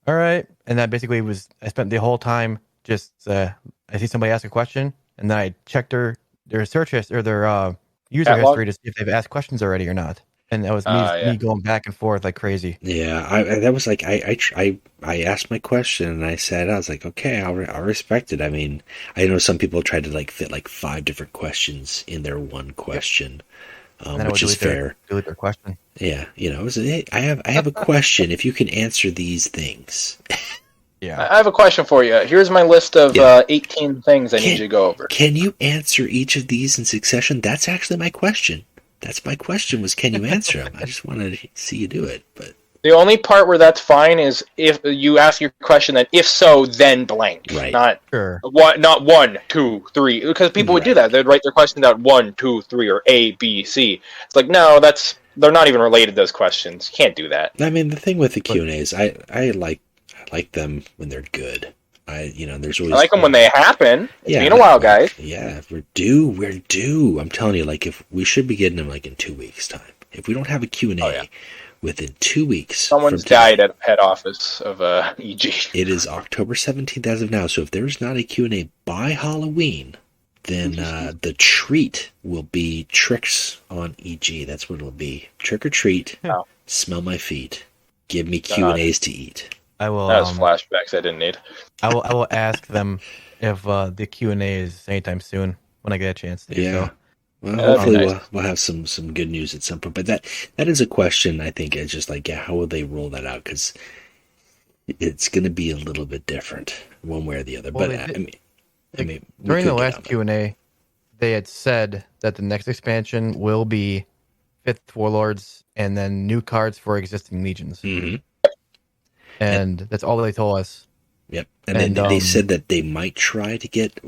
"All right." And that basically was, I spent the whole time just I see somebody ask a question, and then I checked their search history or their user history to see if they've asked questions already or not. And that was me going back and forth like crazy. Yeah, that was like I asked my question and I was like, okay, I'll respect it. I mean, I know some people tried to like fit like 5 different questions in their one question, which is fair. Delete their question. Yeah, it was, hey, I have a question. If you can answer these things. Yeah, I have a question for you. Here's my list of 18 things I need you to go over. Can you answer each of these in succession? That's actually my question. That's my question, was can you answer them? I just wanted to see you do it. But the only part where that's fine is if you ask your question, then if so, then blank. Right. Not sure. Not 1, 2, 3. Because people would do that. They'd write their questions out 1, 2, 3, or A, B, C. It's like, no, they're not even related, those questions. You can't do that. I mean, the thing with the Q&As, I like them when they're good. There's always, I like them when they happen. It's been a while, guys. Yeah, we're due. I'm telling you, like, if we should be getting them like in 2 weeks' time. If we don't have a Q&A within 2 weeks, someone's died at head office of EG. It is October 17th as of now. So if there's not a Q&A by Halloween, then the treat will be tricks on EG. That's what it'll be. Trick or treat. Oh. Smell my feet. Give me Q&As to eat. I will. That was flashbacks I didn't need. I will ask them if the Q&A is anytime soon when I get a chance to. Yeah. So. Well, hopefully we'll have some good news at some point. But that is a question. I think it's just like, how will they roll that out? Because it's going to be a little bit different one way or the other. Well, but I mean, during the last Q&A, they had said that the next expansion will be Fifth Warlords and then new cards for existing legions. Mm-hmm. And that's all they told us. Yep. And then they said that they might try to get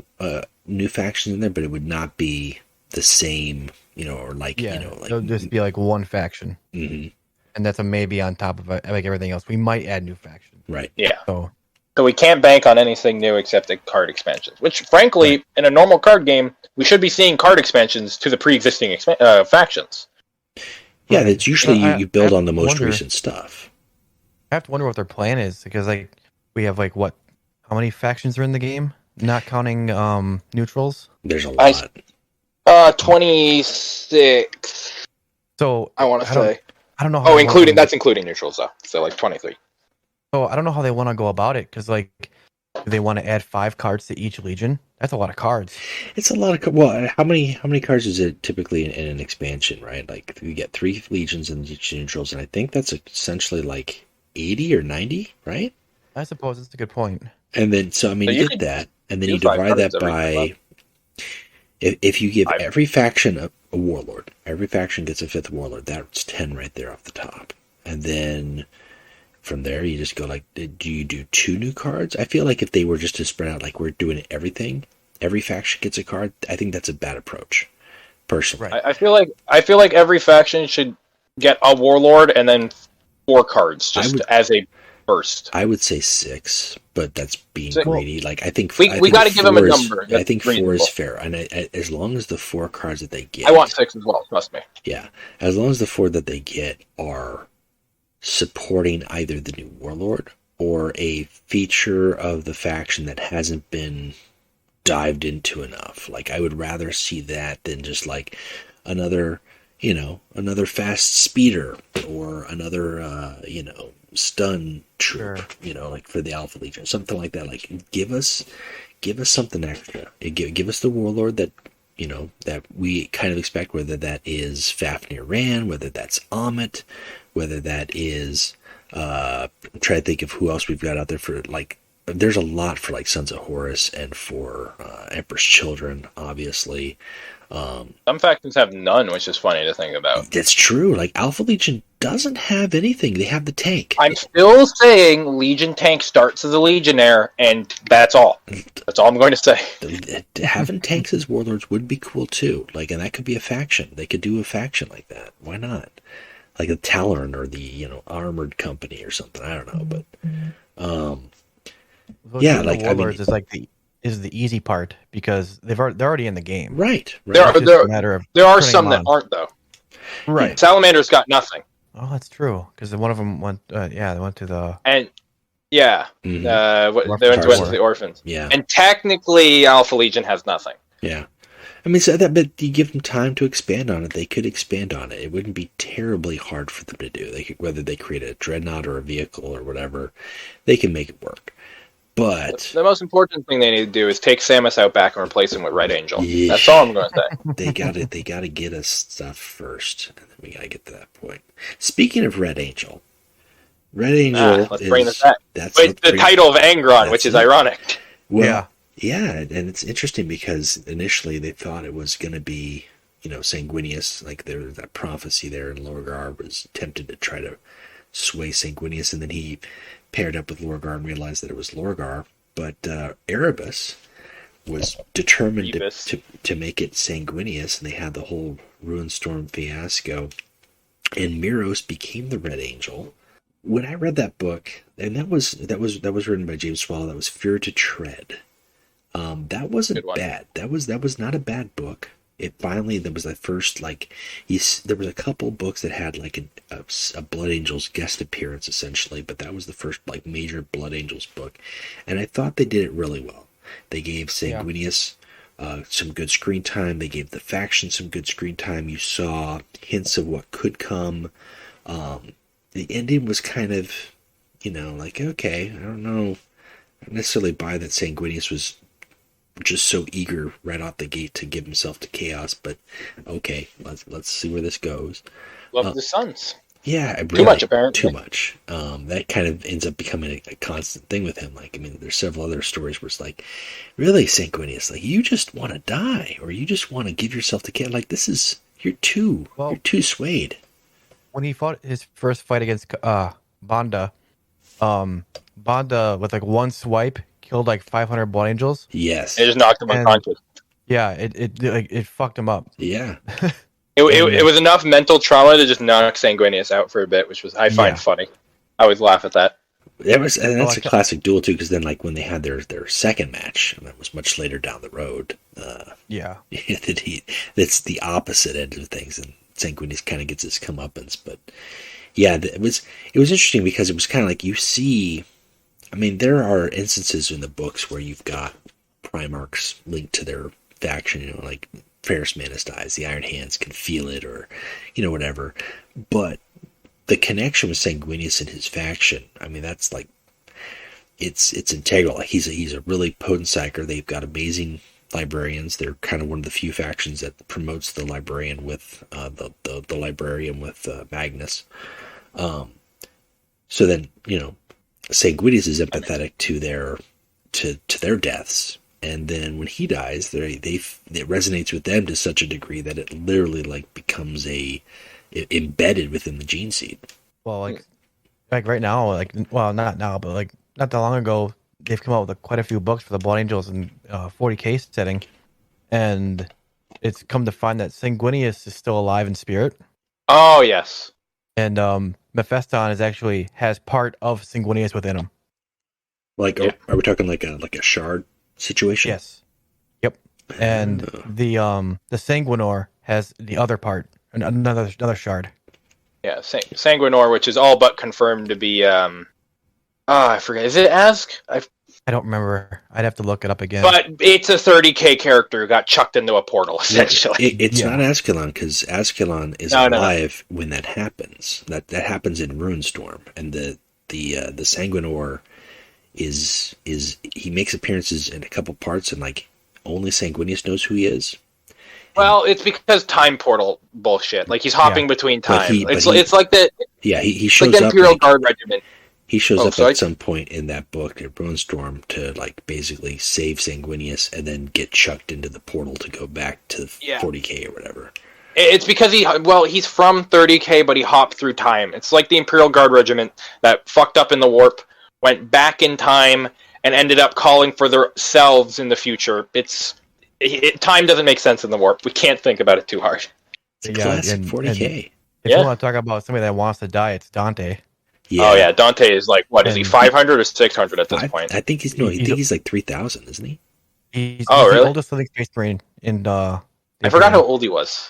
new factions in there, but it would not be the same, or like, it'll just be like one faction. Mm-hmm. And that's a maybe on top of like everything else. We might add new factions. Right. Yeah. So we can't bank on anything new except the card expansions, which frankly, in a normal card game, we should be seeing card expansions to the pre-existing factions. Yeah, that's usually you build on the most recent stuff. I have to wonder what their plan is, because like we have like how many factions are in the game? Not counting neutrals. There's a lot. 26. So I want to say. I don't know how. That's including neutrals though. So like 23. So I don't know how they want to go about it, because like they want to add 5 cards to each legion. That's a lot of cards. It's a lot of well. How many cards is it typically in an expansion? Right, like you get 3 legions and each neutrals, and I think that's essentially like 80 or 90, right? I suppose it's a good point. And then, so I mean, you get that, and then you divide that by. If you give every faction a warlord, every faction gets a 5th warlord. That's 10 right there off the top. And then from there, you just go like, do you do 2 new cards? I feel like if they were just to spread out like we're doing everything, every faction gets a card. I think that's a bad approach, personally. Right. I feel like every faction should get a warlord and then 4 cards just as a burst. I would say 6, but that's being greedy. Like I think we got to give them a number. I think 4 is fair, and as long as the 4 cards that they get, I want 6 as well. Trust me. Yeah, as long as the 4 that they get are supporting either the new warlord or a feature of the faction that hasn't been dived into enough. Like I would rather see that than just like another fast speeder or another stun troop, Sure. Like for the Alpha Legion, something like that. Like give us something extra. Give us the warlord that that we kind of expect, whether that is Fafnir Ran, whether that's Amit, whether that is I'm trying to think of who else we've got out there for like. There's a lot for like Sons of Horus and for Emperor's Children, obviously. Some factions have none, which is funny to think about. That's true. Like Alpha Legion doesn't have anything. They have the tank. I'm still saying Legion tank starts as a Legionnaire, and that's all. That's all I'm going to say. Having tanks as warlords would be cool too. Like, and that could be a faction. They could do a faction like that. Why not? Like a Talon or the Armored Company or something. I don't know, but yeah, like warlords is the easy part because they're already in the game. Right. There are some that aren't though. Right. Salamander's got nothing. Oh, that's true. Because one of them went. They went to the. And yeah, Mhm. They went to the orphans. Yeah. And technically, Alpha Legion has nothing. Yeah. I mean, so that, but you give them time to expand on it. They could expand on it. It wouldn't be terribly hard for them to do. They could, whether they create a dreadnought or a vehicle or whatever, they can make it work. But the most important thing they need to do is take Samus out back and replace him with Red Angel. Yeah. That's all I'm going to say. They gotta get us stuff first, and then we gotta get to that point. Speaking of Red Angel, let's bring this back. That's the title of Angron, which is ironic. Well, yeah, and it's interesting because initially they thought it was going to be, Sanguinius, like there was that prophecy there, and Lorgar was tempted to try to sway Sanguinius, and then he paired up with Lorgar and realized that it was Lorgar. But Erebus was determined to make it Sanguinius, and they had the whole Ruinstorm fiasco, and Miros became the Red Angel. When I read that book, and that was written by James Swallow, that was Fear to Tread. That wasn't bad. That was not a bad book. It finally, there was the first, there was a couple books that had a Blood Angels guest appearance essentially, but that was the first major Blood Angels book, and I thought they did it really well. They gave Sanguinius some good screen time. They gave the faction some good screen time. You saw hints of what could come. The ending was kind of, okay, I don't know. I don't necessarily buy that Sanguinius was just so eager right off the gate to give himself to chaos, but okay, let's see where this goes. Love the Suns. Yeah, really, too much apparently. Too much. That kind of ends up becoming a constant thing with him. There's several other stories where it's really, Sanguinius, you just want to die, or you just want to give yourself to chaos. You're too swayed. When he fought his first fight against Banda, Banda with one swipe killed 500 Blood Angels. Yes, it just knocked him unconscious. Yeah, it fucked him up. Yeah, it was enough mental trauma to just knock Sanguinius out for a bit, which was I find funny. I always laugh at that. That's a classic duel too, because then when they had their second match, and that was much later down the road. That's the opposite end of things, and Sanguinius kind of gets his comeuppance, but yeah, it was interesting because it was kind of you see. There are instances in the books where you've got Primarchs linked to their faction, like Ferrus Manus dies, the Iron Hands can feel it, or whatever. But the connection with Sanguinius and his faction, that's it's integral. He's a really potent psyker. They've got amazing librarians. They're kind of one of the few factions that promotes the librarian with the librarian with Magnus. So then Sanguinius is empathetic to their deaths, and then when he dies, it resonates with them to such a degree that it literally like becomes embedded within the gene seed. Well, like right now, not now, but like not that long ago, they've come out with quite a few books for the Blood Angels in 40k setting, and it's come to find that Sanguinius is still alive in spirit. Oh yes. And Mephiston has part of Sanguinius within him. Like, are we talking like a shard situation? Yes. Yep. And the Sanguinor has the other part, another shard. Yeah, Sanguinor, which is all but confirmed to be. I forget. Is it Ask? I don't remember. I'd have to look it up again. But it's a 30k character who got chucked into a portal, essentially. It's not Ascalon, because Ascalon is alive when that happens. That happens in Runestorm, and the Sanguinor is he makes appearances in a couple parts, and like only Sanguinius knows who he is. Well, it's because time portal bullshit. Like he's hopping between time. It's like the he shows like the up. Imperial Guard Regiment. He shows up at some point in that book at Runestorm to like basically save Sanguinius and then get chucked into the portal to go back to 40k or whatever. It's because he's from 30k, but he hopped through time. It's like the Imperial Guard Regiment that fucked up in the warp, went back in time, and ended up calling for their selves in the future. Time doesn't make sense in the warp. We can't think about it too hard. It's a classic 40k. If you want to talk about somebody that wants to die, it's Dante. Yeah. Oh yeah, Dante is like what is he 500 or 600 at this point? I think he's like 3,000, isn't he? He's really? the oldest living space marine in I forgot how old he was.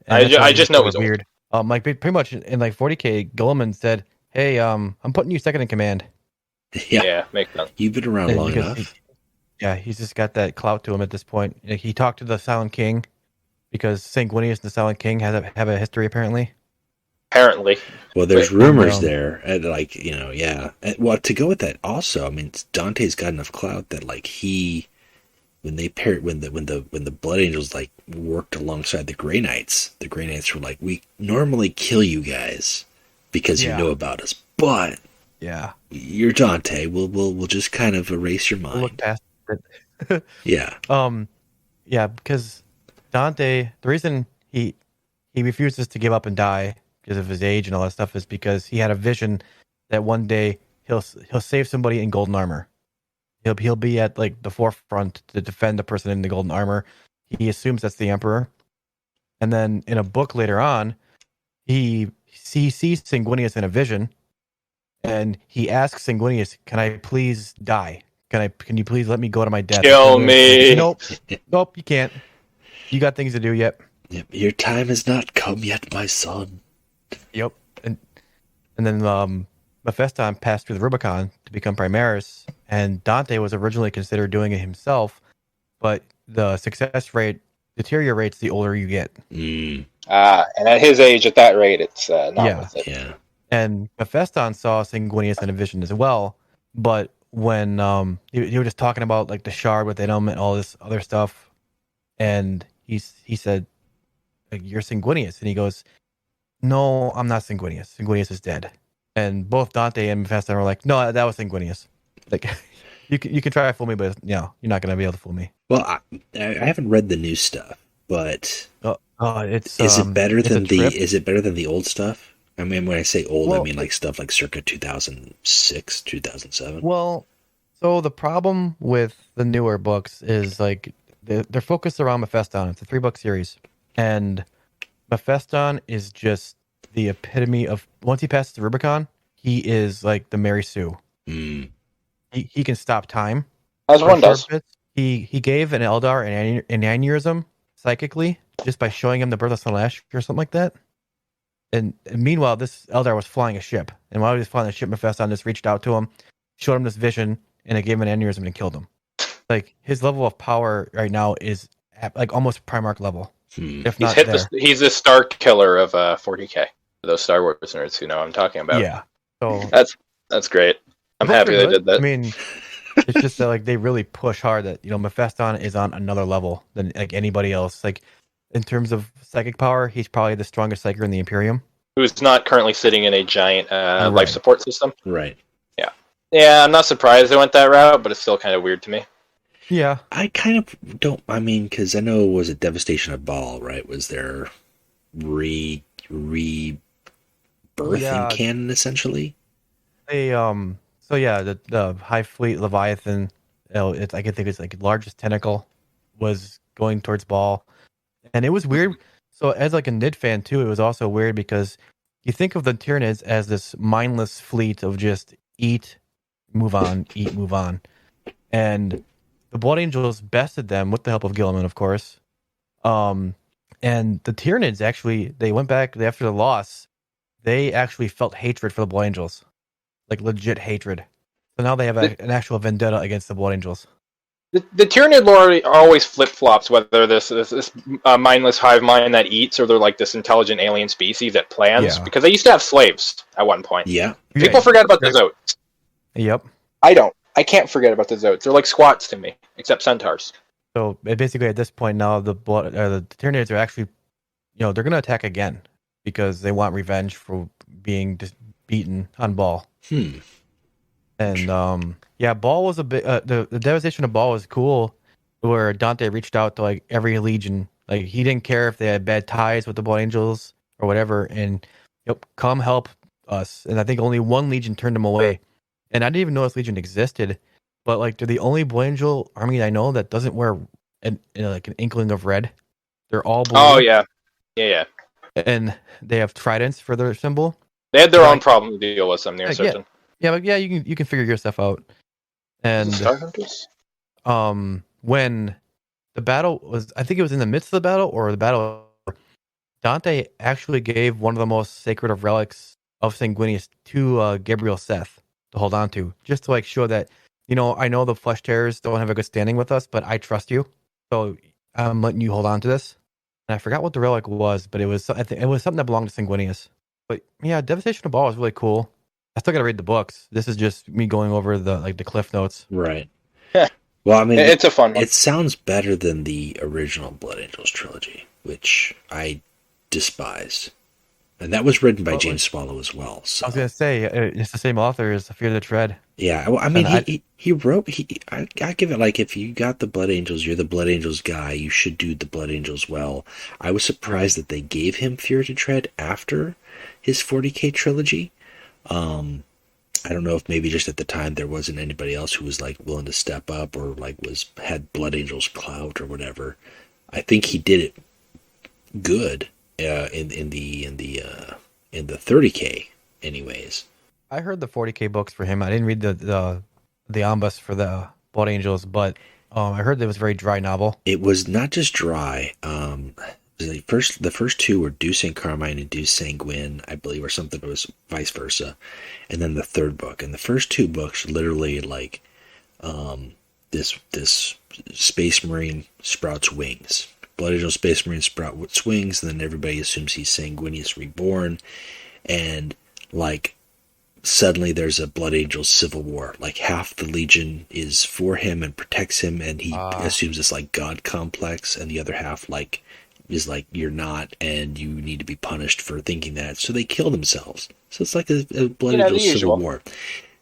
I just know he's weird. Like pretty much in like 40k, Guilliman said, "Hey, I'm putting you second in command." Yeah, makes sense. You've been around long enough. He's just got that clout to him at this point. He talked to the Silent King because Sanguinius and the Silent King have a history apparently. Apparently. Well, there's rumors there, and like well, to go with that, also, I mean, Dante's got enough clout that like when the Blood Angels like worked alongside the Grey Knights were like, we normally kill you guys because you know about us, but you're Dante. We'll just kind of erase your mind. We'll look past it. Because Dante, the reason he refuses to give up and die because of his age and all that stuff is because he had a vision that one day he'll save somebody in golden armor. He'll be at like the forefront to defend the person in the golden armor. He assumes that's the Emperor, and then in a book later on, he sees Sanguinius in a vision, and he asks Sanguinius, "Can I please die? Can you please let me go to my death?" Kill me. Nope, you can't. You got things to do yet. Yep, your time has not come yet, my son. Yep, and then Mephiston passed through the Rubicon to become Primaris, and Dante was originally considered doing it himself, but the success rate deteriorates the older you get. And at his age, at that rate, it's not worth it. Yeah. And Mephiston saw Sanguinius in a vision as well, but when he was just talking about like the shard within him and all this other stuff, and he said, "You're Sanguinius," and he goes, "No, I'm not Sanguinius. Sanguinius is dead." And both Dante and Mephiston were like, "No, that was Sanguinius. Like, you can try to fool me, but you're not going to be able to fool me." Well, I haven't read the new stuff, but it's is it better than the old stuff? I mean, when I say old, I mean like stuff like circa 2006, 2007. Well, so the problem with the newer books is like they're focused around Mephiston. It's a 3-book series, and Mephiston is just the epitome of, once he passes the Rubicon, he is like the Mary Sue. He can stop time. As one does. He gave an Eldar an aneurysm psychically just by showing him the birth of Slanesh or something like that. And meanwhile, this Eldar was flying a ship. And while he was flying the ship, Mephiston just reached out to him, showed him this vision, and it gave him an aneurysm and killed him. Like, his level of power right now is at, like, almost Primarch level. If not he's the Star Killer of 40k. For those Star Wars nerds who know what I'm talking about. Yeah. So that's great. I'm happy they did that. I mean, it's just that like they really push hard that Mephiston is on another level than like anybody else. Like in terms of psychic power, he's probably the strongest psyker in the Imperium. Who's not currently sitting in a giant life support system. Right. Yeah, I'm not surprised they went that route, but it's still kind of weird to me. Yeah. I kind of don't. I mean, because I know it was a Devastation of Baal, right? Was their rebirth in Yeah. canon essentially? They so yeah, the High Fleet Leviathan, it's I can think it's like largest tentacle was going towards Ball. And it was weird. So as like a Nid fan too, it was also weird because you think of the Tyranids as this mindless fleet of just eat, move on, eat, move on. And the Blood Angels bested them with the help of Gilliman, of course. And the Tyranids actually, they went back after the loss. They actually felt hatred for the Blood Angels, like legit hatred. So now they have an actual vendetta against the Blood Angels. The Tyranid lore always flip flops whether this mindless hive mind that eats or they're like this intelligent alien species that plans. Yeah. Because they used to have slaves at one point. Yeah. People forget about the Zotes. Yep. I don't. I can't forget about the Zotes. They're like squats to me, except centaurs. So basically, at this point now, the Tyranids are actually, they're going to attack again because they want revenge for being just beaten on Ball. And yeah, Ball was a bit. The devastation of Ball was cool, where Dante reached out to like every legion. Like he didn't care if they had bad ties with the Blood Angels or whatever, and come help us. And I think only one legion turned him away. And I didn't even know this legion existed. But like, they're the only Blood Angel army I know that doesn't wear like an inkling of red. They're all blue. Oh yeah. And they have tridents for their symbol. They had their own problem to deal with. I'm near certain. Yeah, but yeah, you can figure your stuff out. And Star Hunters? when the battle was, I think it was in the midst of the battle or the battle, Dante actually gave one of the most sacred of relics of Sanguinius to Gabriel Seth to hold on to, just to like show that, I know the Flesh Tearers don't have a good standing with us, but I trust you, so I'm letting you hold on to this. And I forgot what the relic was, but it was it was something that belonged to Sanguinius. But yeah, Devastation of Ball is really cool. I still got to read the books. This is just me going over the cliff notes. Right. Well, I mean, it's a fun one. It sounds better than the original Blood Angels trilogy, which I despised. And that was written by James Swallow as well. So. I was going to say, it's the same author as Fear the Tread. Yeah, well, I mean, he wrote, I give it like, if you got the Blood Angels, you're the Blood Angels guy, you should do the Blood Angels well. I was surprised that they gave him Fear to Tread after his 40K trilogy. I don't know if maybe just at the time there wasn't anybody else who was like willing to step up or like had Blood Angels clout or whatever. I think he did it good in the 30K anyways. I heard the 40K books for him. I didn't read the omnibus for the Blood Angels, but I heard it was a very dry novel. It was not just dry. The first two were Deus Saint Carmine and Deus Sanguine, I believe, or something. It was vice versa, and then the third book. And the first two books literally like this Space Marine sprouts wings. Blood Angel Space Marine sprouts wings, and then everybody assumes he's Sanguinius reborn, and like suddenly there's a Blood Angel civil war. Like half the Legion is for him and protects him, and he assumes it's like God complex, and the other half like is like, you're not, and you need to be punished for thinking that. So they kill themselves. So it's like a Blood Angel civil war.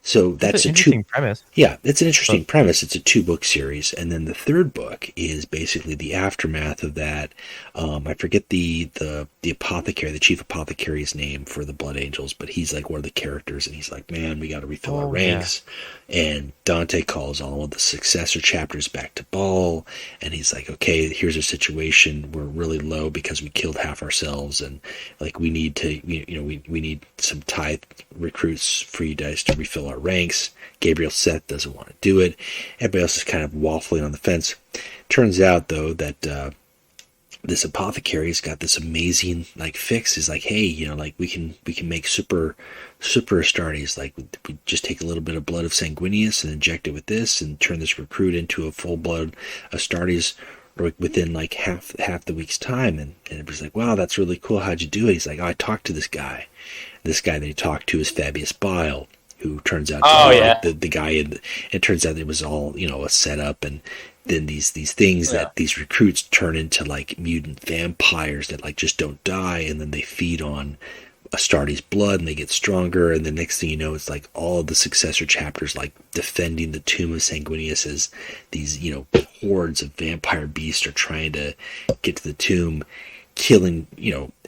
So that's an interesting premise. Yeah, it's an interesting premise. It's a 2-book series, and then the third book is basically the aftermath of that. I forget the apothecary, the chief apothecary's name for the Blood Angels, but he's like one of the characters, and he's like, man, we got to refill our ranks. Yeah. And Dante calls all of the successor chapters back to Ball, and he's like, okay, here's our situation. We're really low because we killed half ourselves, and like we need to, we need some tithe recruits for you guys to refill our ranks. Gabriel Seth doesn't want to do it. Everybody else is kind of waffling on the fence. Turns out though that this apothecary's got this amazing like fix. Is like, hey, like we can make super Astartes. Like we just take a little bit of blood of Sanguinius and inject it with this and turn this recruit into a full blood Astartes within like half the week's time. And everybody's like, wow, that's really cool. How'd you do it? He's like, oh, I talked to this guy. This guy that he talked to is Fabius Bile, who turns out to be the guy. And it turns out it was all, a setup. And then these things that these recruits turn into like mutant vampires that like just don't die. And then they feed on Astartes' blood, and they get stronger, and the next thing you know, it's like all of the successor chapters, like defending the tomb of Sanguinius as these, hordes of vampire beasts are trying to get to the tomb, killing,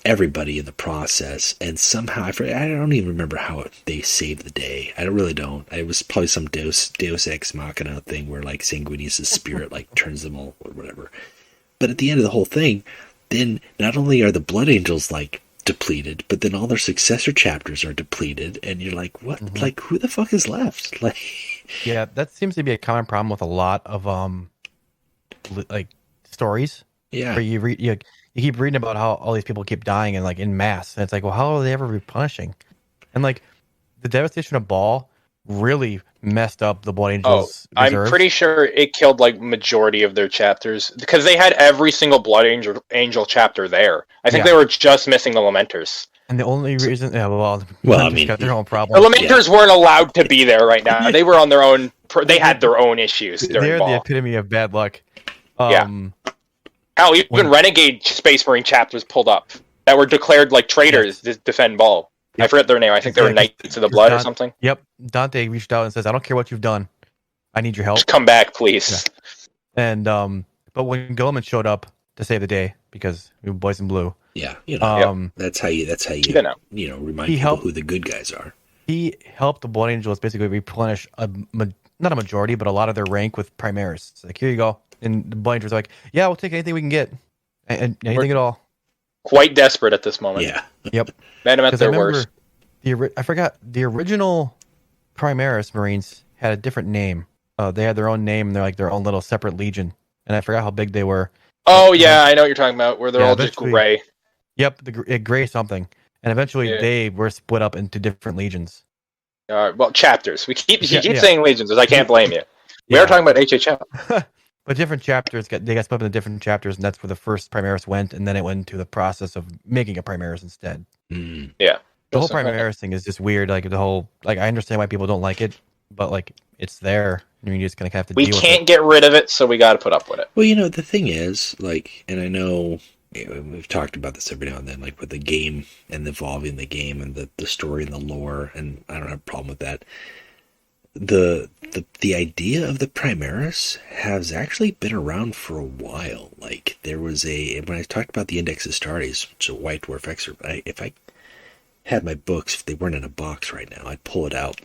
everybody in the process. And somehow, I don't even remember how they saved the day. I really don't. It was probably some Deus Ex Machina thing where, like, Sanguinius' spirit, like, turns them all, or whatever. But at the end of the whole thing, then not only are the Blood Angels, like, depleted, but then all their successor chapters are depleted, and you're like, what? Mm-hmm. Like, who the fuck is left? Like, yeah, that seems to be a common problem with a lot of like stories. Yeah, where you keep reading about how all these people keep dying and like in mass, and it's like, well, how will they ever be punishing? And like the devastation of Baal really messed up the Blood Angels. I'm pretty sure it killed like majority of their chapters because they had every single Blood Angel chapter there. I think they were just missing the Lamenters. And the only reason, I mean, got their own problem. The Lamenters weren't allowed to be there right now. They were on their own. They had their own issues during They're Baal. the epitome of bad luck. Hell, even Renegade Space Marine chapters pulled up that were declared like traitors to defend Baal. Yep. I forget their name. I think they were Knights of the Blood or something. Yep. Dante reached out and says, I don't care what you've done. I need your help. Just come back, please. Yeah. And but when Goleman showed up to save the day, because we were boys in blue. Yeah, that's how you remind people who the good guys are. He helped the Blood Angels basically replenish not a majority, but a lot of their rank with Primaris. It's like, here you go. And the Blood Angels are like, yeah, we'll take anything we can get. And anything at all. Quite desperate at this moment. Yeah. Yep. Met them at their worst. I forgot, the original Primaris Marines had a different name. They had their own name, and they're like their own little separate legion. And I forgot how big they were. Oh, yeah, I know what you're talking about, where they're all just gray. Yep, the gray something. And eventually they were split up into different legions. Well, chapters. You keep saying legions, I can't blame you. We are talking about HHL. But different chapters, they got split up into different chapters, and that's where the first Primaris went, and then it went into the process of making a Primaris instead. Mm. Yeah. The whole Primaris thing is just weird. Like, the whole, like, I understand why people don't like it, but, like, it's there. I mean, you just kind of have to deal with it. We can't get rid of it, so we got to put up with it. Well, the thing is, like, and I know we've talked about this every now and then, like, with the game and evolving the game and the story and the lore, and I don't have a problem with that. The idea of the Primaris has actually been around for a while. Like, there was when I talked about the Index Astartes, which is a White Dwarf excerpt, if I had my books, if they weren't in a box right now, I'd pull it out.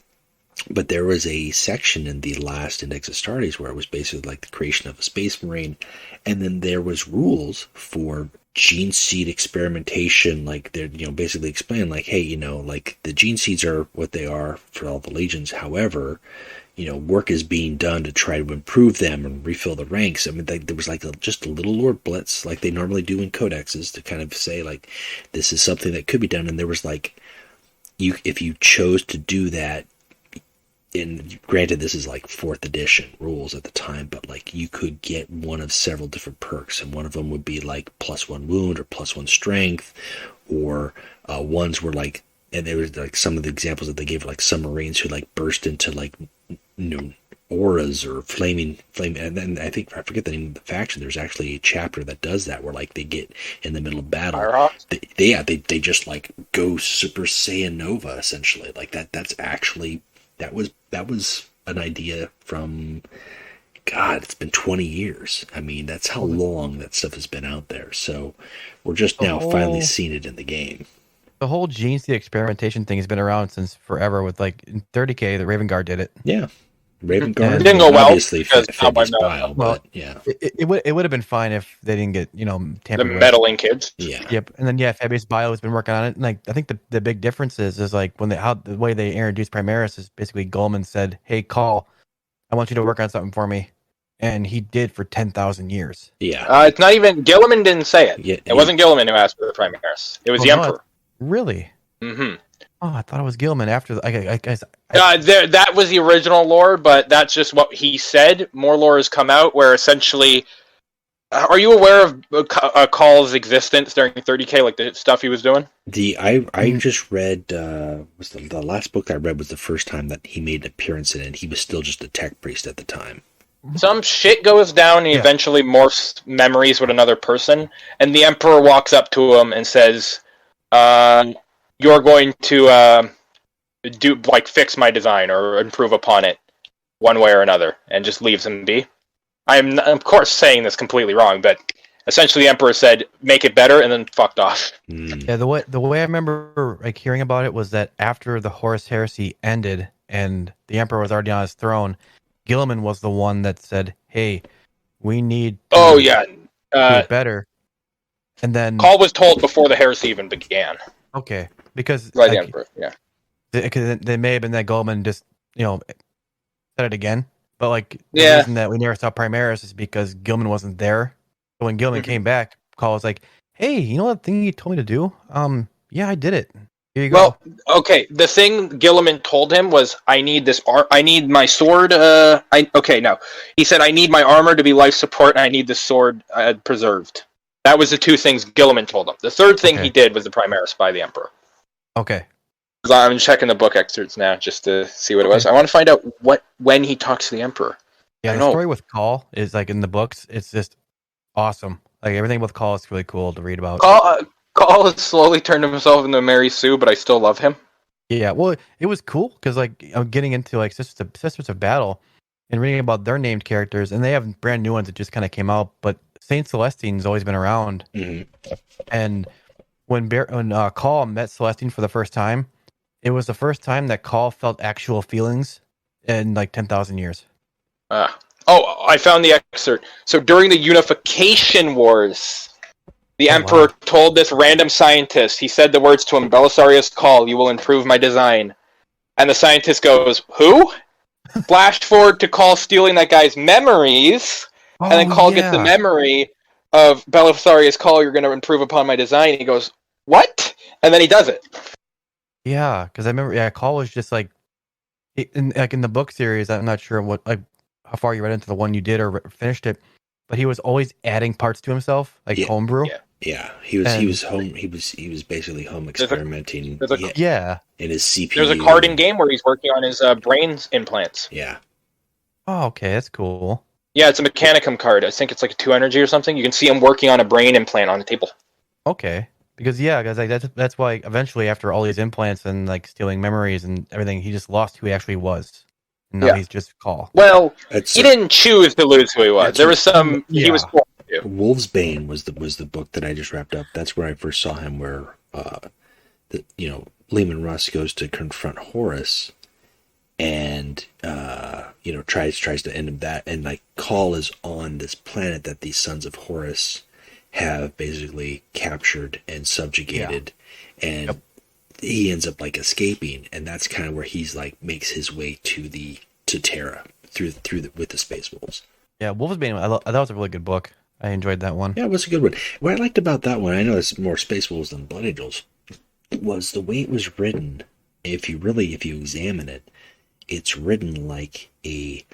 But there was a section in the last Index Astartes where it was basically like the creation of a Space Marine, and then there was rules for gene seed experimentation. Like, they're basically explaining, like, hey, like, the gene seeds are what they are for all the legions. However, work is being done to try to improve them and refill the ranks. I mean, there was like just a little lore blitz, like they normally do in codexes, to kind of say, like, this is something that could be done. And there was like, if you chose to do that, and granted, this is like 4th edition rules at the time, but like you could get one of several different perks, and one of them would be like +1 wound or +1 strength, or ones were like, and there was like some of the examples that they gave, like some Marines who like burst into like auras or flaming, and then I forget the name of the faction. There's actually a chapter that does that, where like they get in the middle of battle, they just like go Super Saiyan Nova essentially. Like that's actually. That was an idea from, God, it's been 20 years. I mean, that's how long that stuff has been out there. So we're just now finally seeing it in the game. The whole gene seed experimentation thing has been around since forever. With like in 30K, the Raven Guard did it. Yeah, Raven Guard. It didn't go well Obviously, Febby's bile, but yeah, it would have been fine if they didn't get tampered the meddling kids. Yeah. Yep. And then Febby's Bio has been working on it. And like, I think the big difference is like when the way they introduced Primaris is basically Goleman said, "Hey, Call, I want you to work on something for me," and he did for 10,000 years. Yeah. It's not even Gilliman didn't say it. Yeah, it wasn't Gilliman who asked for the Primaris. It was the Emperor. Really? Mm-hmm. Oh, I thought it was Gilman after that was the original lore, but that's just what he said. More lore has come out where essentially, are you aware of Call's existence during 30K, like the stuff he was doing? I just read was the last book I read was the first time that he made an appearance in it. He was still just a tech priest at the time. Some shit goes down, and he eventually morphs memories with another person, and the Emperor walks up to him and says, you're going to fix my design or improve upon it one way or another, and just leaves him be. I'm of course saying this completely wrong, but essentially the Emperor said, make it better, and then fucked off. Yeah, the way I remember hearing about it was that after the Horus Heresy ended and the Emperor was already on his throne, Gilliman was the one that said, "Hey, we need to do it better." And then Call was told before the heresy even began. Okay, because By the Emperor, yeah. Because they may have been that Gilliman just said it again, but the Yeah. reason that we never saw Primaris is because Gilliman wasn't there. So when Gilliman came back, Call was like, "Hey, you know that thing you told me to do? Yeah, I did it. Here you go." Well, okay. The thing Gilliman told him was, "I need this. I need my sword." No. He said, "I need my armor to be life support, and I need the sword preserved." That was the two things Gilliman told him. The third thing he did was the Primaris by the Emperor. Okay. I'm checking the book excerpts now just to see what it was. I want to find out when he talks to the Emperor. Yeah, the story with Call is in the books. It's just awesome. Everything with Call is really cool to read about. Call has slowly turned himself into Mary Sue, but I still love him. Yeah, well, it was cool because I'm getting into Sisters of Battle and reading about their named characters, and they have brand new ones that just kind of came out. But Saint Celestine's always been around, and when Call met Celestine for the first time, it was the first time that Call felt actual feelings in 10,000 years. I found the excerpt. So during the Unification Wars, the Emperor told this random scientist, he said the words to him, "Belisarius Call, you will improve my design." And the scientist goes, "Who?" Flash forward to Call stealing that guy's memories, and then Call gets the memory of Belisarius Call, "You're going to improve upon my design." He goes, "What?" And then he does it. Yeah, because I remember, Call was just in the book series. I'm not sure how far you read into the one you did or finished it, but he was always adding parts to himself, homebrew. Yeah, he was basically home experimenting. In his CPU. There's a card in game where he's working on his brain implants. Yeah. Oh, okay, that's cool. Yeah, it's a Mechanicum card. I think it's a 2 energy or something. You can see him working on a brain implant on the table. Okay. Because that's why eventually after all these implants and stealing memories and everything, he just lost who he actually was. And now he's just Call. Well, he didn't choose to lose who he was. There was some he was forced to. Wolf's Bane was the book that I just wrapped up. That's where I first saw him, where Lehman Russ goes to confront Horus, and tries to end him that, and Call is on this planet that these sons of Horus have basically captured and subjugated, and he ends up escaping, and that's kind of where he's makes his way to Terra with the Space Wolves. Yeah, Wolf's Bane. That was a really good book. I enjoyed that one. Yeah, it was a good one. What I liked about that one, I know it's more Space Wolves than Blood Angels, was the way it was written. If you examine it, it's written like a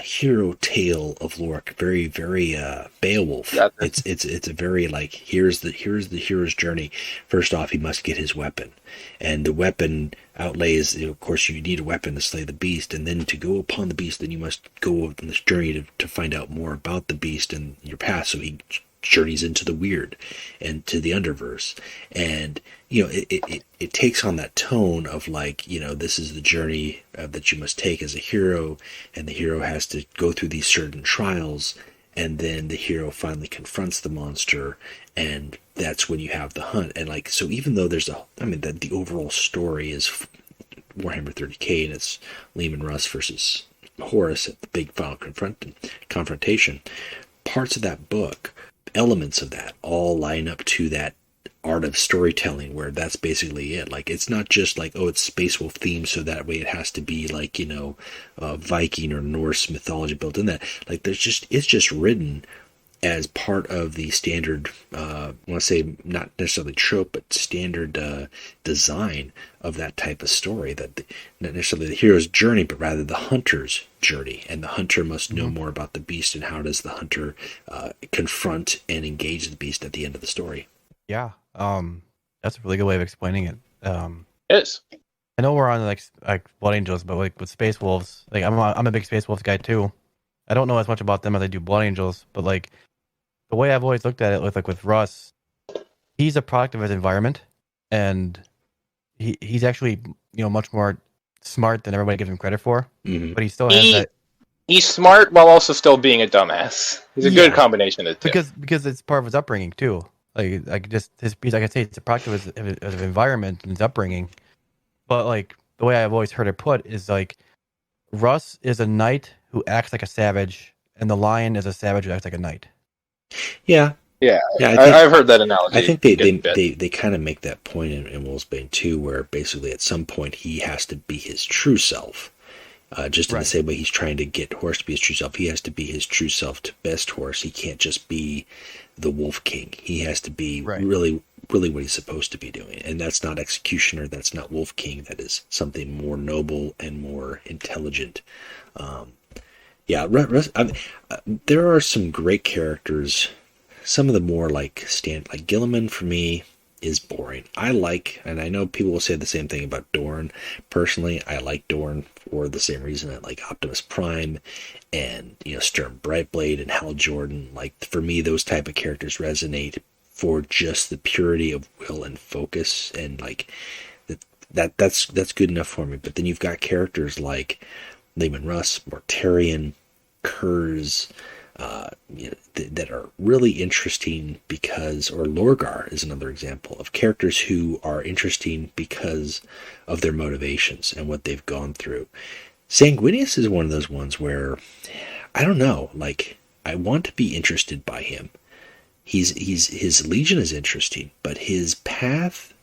hero tale of Lork, very, very Beowulf. Yeah, it's a very here's the hero's journey. First off, he must get his weapon, and the weapon outlays. Of course, you need a weapon to slay the beast, and then to go upon the beast, then you must go on this journey to find out more about the beast and your past. So he journeys into the weird and to the underverse, and it takes on that tone of this is the journey that you must take as a hero, and the hero has to go through these certain trials, and then the hero finally confronts the monster, and that's when you have the hunt. And so even though there's the overall story is Warhammer 30K, and it's Lehman Russ versus Horus at the big final confrontation, parts of that book, elements of that all line up to that art of storytelling, where that's basically it. It's not just it's Space Wolf themed, so that way it has to be Viking or Norse mythology built in that. It's just written as part of the standard, I want to say not necessarily trope, but standard design of that type of story, that not necessarily the hero's journey, but rather the hunter's journey, and the hunter must know more about the beast, and how does the hunter confront and engage the beast at the end of the story. Yeah, that's a really good way of explaining it. It is. I know we're on Blood Angels, but with Space Wolves, I'm a big Space Wolves guy too. I don't know as much about them as I do Blood Angels, but the way I've always looked at it with Russ, he's a product of his environment, and he's actually much more smart than everybody gives him credit for. Mhm. But he still has that He's smart while also still being a dumbass. He's a good combination of the two. because it's part of his upbringing too. Like just his, like I say, it's a product of his environment and his upbringing. But like the way I've always heard it put is like Russ is a knight who acts like a savage, and the lion is a savage who acts like a knight. Yeah. Yeah, Yeah, I've heard that analogy. I think they kind of make that point in Wolfsbane too, where basically at some point he has to be his true self. Just in the same way he's trying to get Horus to be his true self, he has to be his true self to best Horus. He can't just be the Wolf King. He has to be really what he's supposed to be doing. And that's not Executioner, that's not Wolf King, that is something more noble and more intelligent. There are some great characters. Some of the more like Gilliman for me is boring. And I know people will say the same thing about Dorn. Personally, I like Dorn for the same reason I like Optimus Prime and Sturm Brightblade and Hal Jordan. Like, for me, those type of characters resonate for just the purity of will and focus, and like that's good enough for me. But then you've got characters like Lehman Russ, Mortarion, Kurz, that are really interesting or Lorgar is another example of characters who are interesting because of their motivations and what they've gone through. Sanguinius is one of those ones where, I don't know, like, I want to be interested by him. His Legion is interesting, but his path,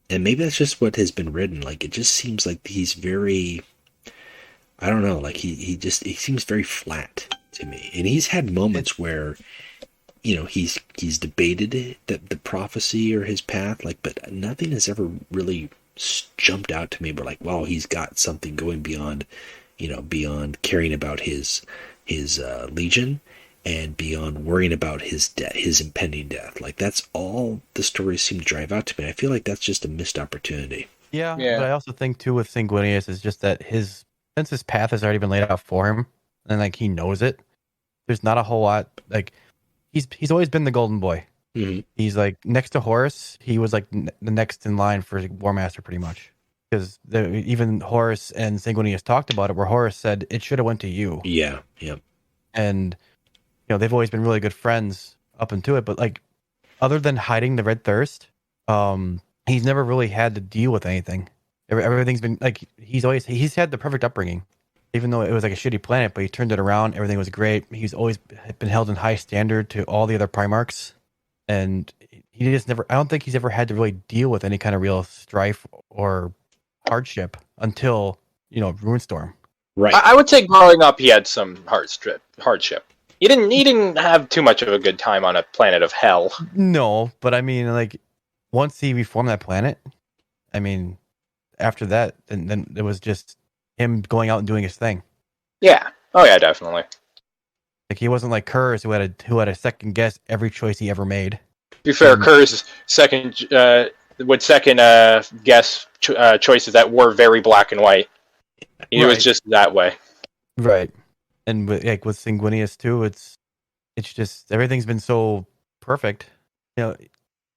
and maybe that's just what has been written, like, it just seems like he's very, I don't know, like he seems very flat to me. And he's had moments where, he's debated the prophecy or his path, like, but nothing has ever really jumped out to me. But like, wow, he's got something going beyond caring about his Legion and beyond worrying about his impending death. Like, that's all the stories seem to drive out to me. I feel like that's just a missed opportunity. Yeah. But I also think too with Sanguinius is just that since his path has already been laid out for him, and like he knows it, there's not a whole lot. Like, he's always been the golden boy. Mm-hmm. He's like next to Horus. He was like the next in line for War Master, pretty much. Because even Horus and Sanguinius talked about it, where Horus said it should have went to you. Yeah. And they've always been really good friends up into it. But like, other than hiding the Red Thirst, he's never really had to deal with anything. Everything's been like he's had the perfect upbringing. Even though it was like a shitty planet, but he turned it around. Everything was great. He's always been held in high standard to all the other Primarchs. And he just I don't think he's ever had to really deal with any kind of real strife or hardship until, Runestorm. Right. I would say growing up, he had some hardship. He didn't have too much of a good time on a planet of hell. No, but I mean, like, once he reformed that planet, I mean, after that, then it was just him going out and doing his thing. Yeah. Oh yeah, definitely. Like, he wasn't like Kurz who had a second guess every choice he ever made. To be fair, Kurz second guess choices that were very black and white. He was just that way. Right. And with Sanguinius too, it's just everything's been so perfect.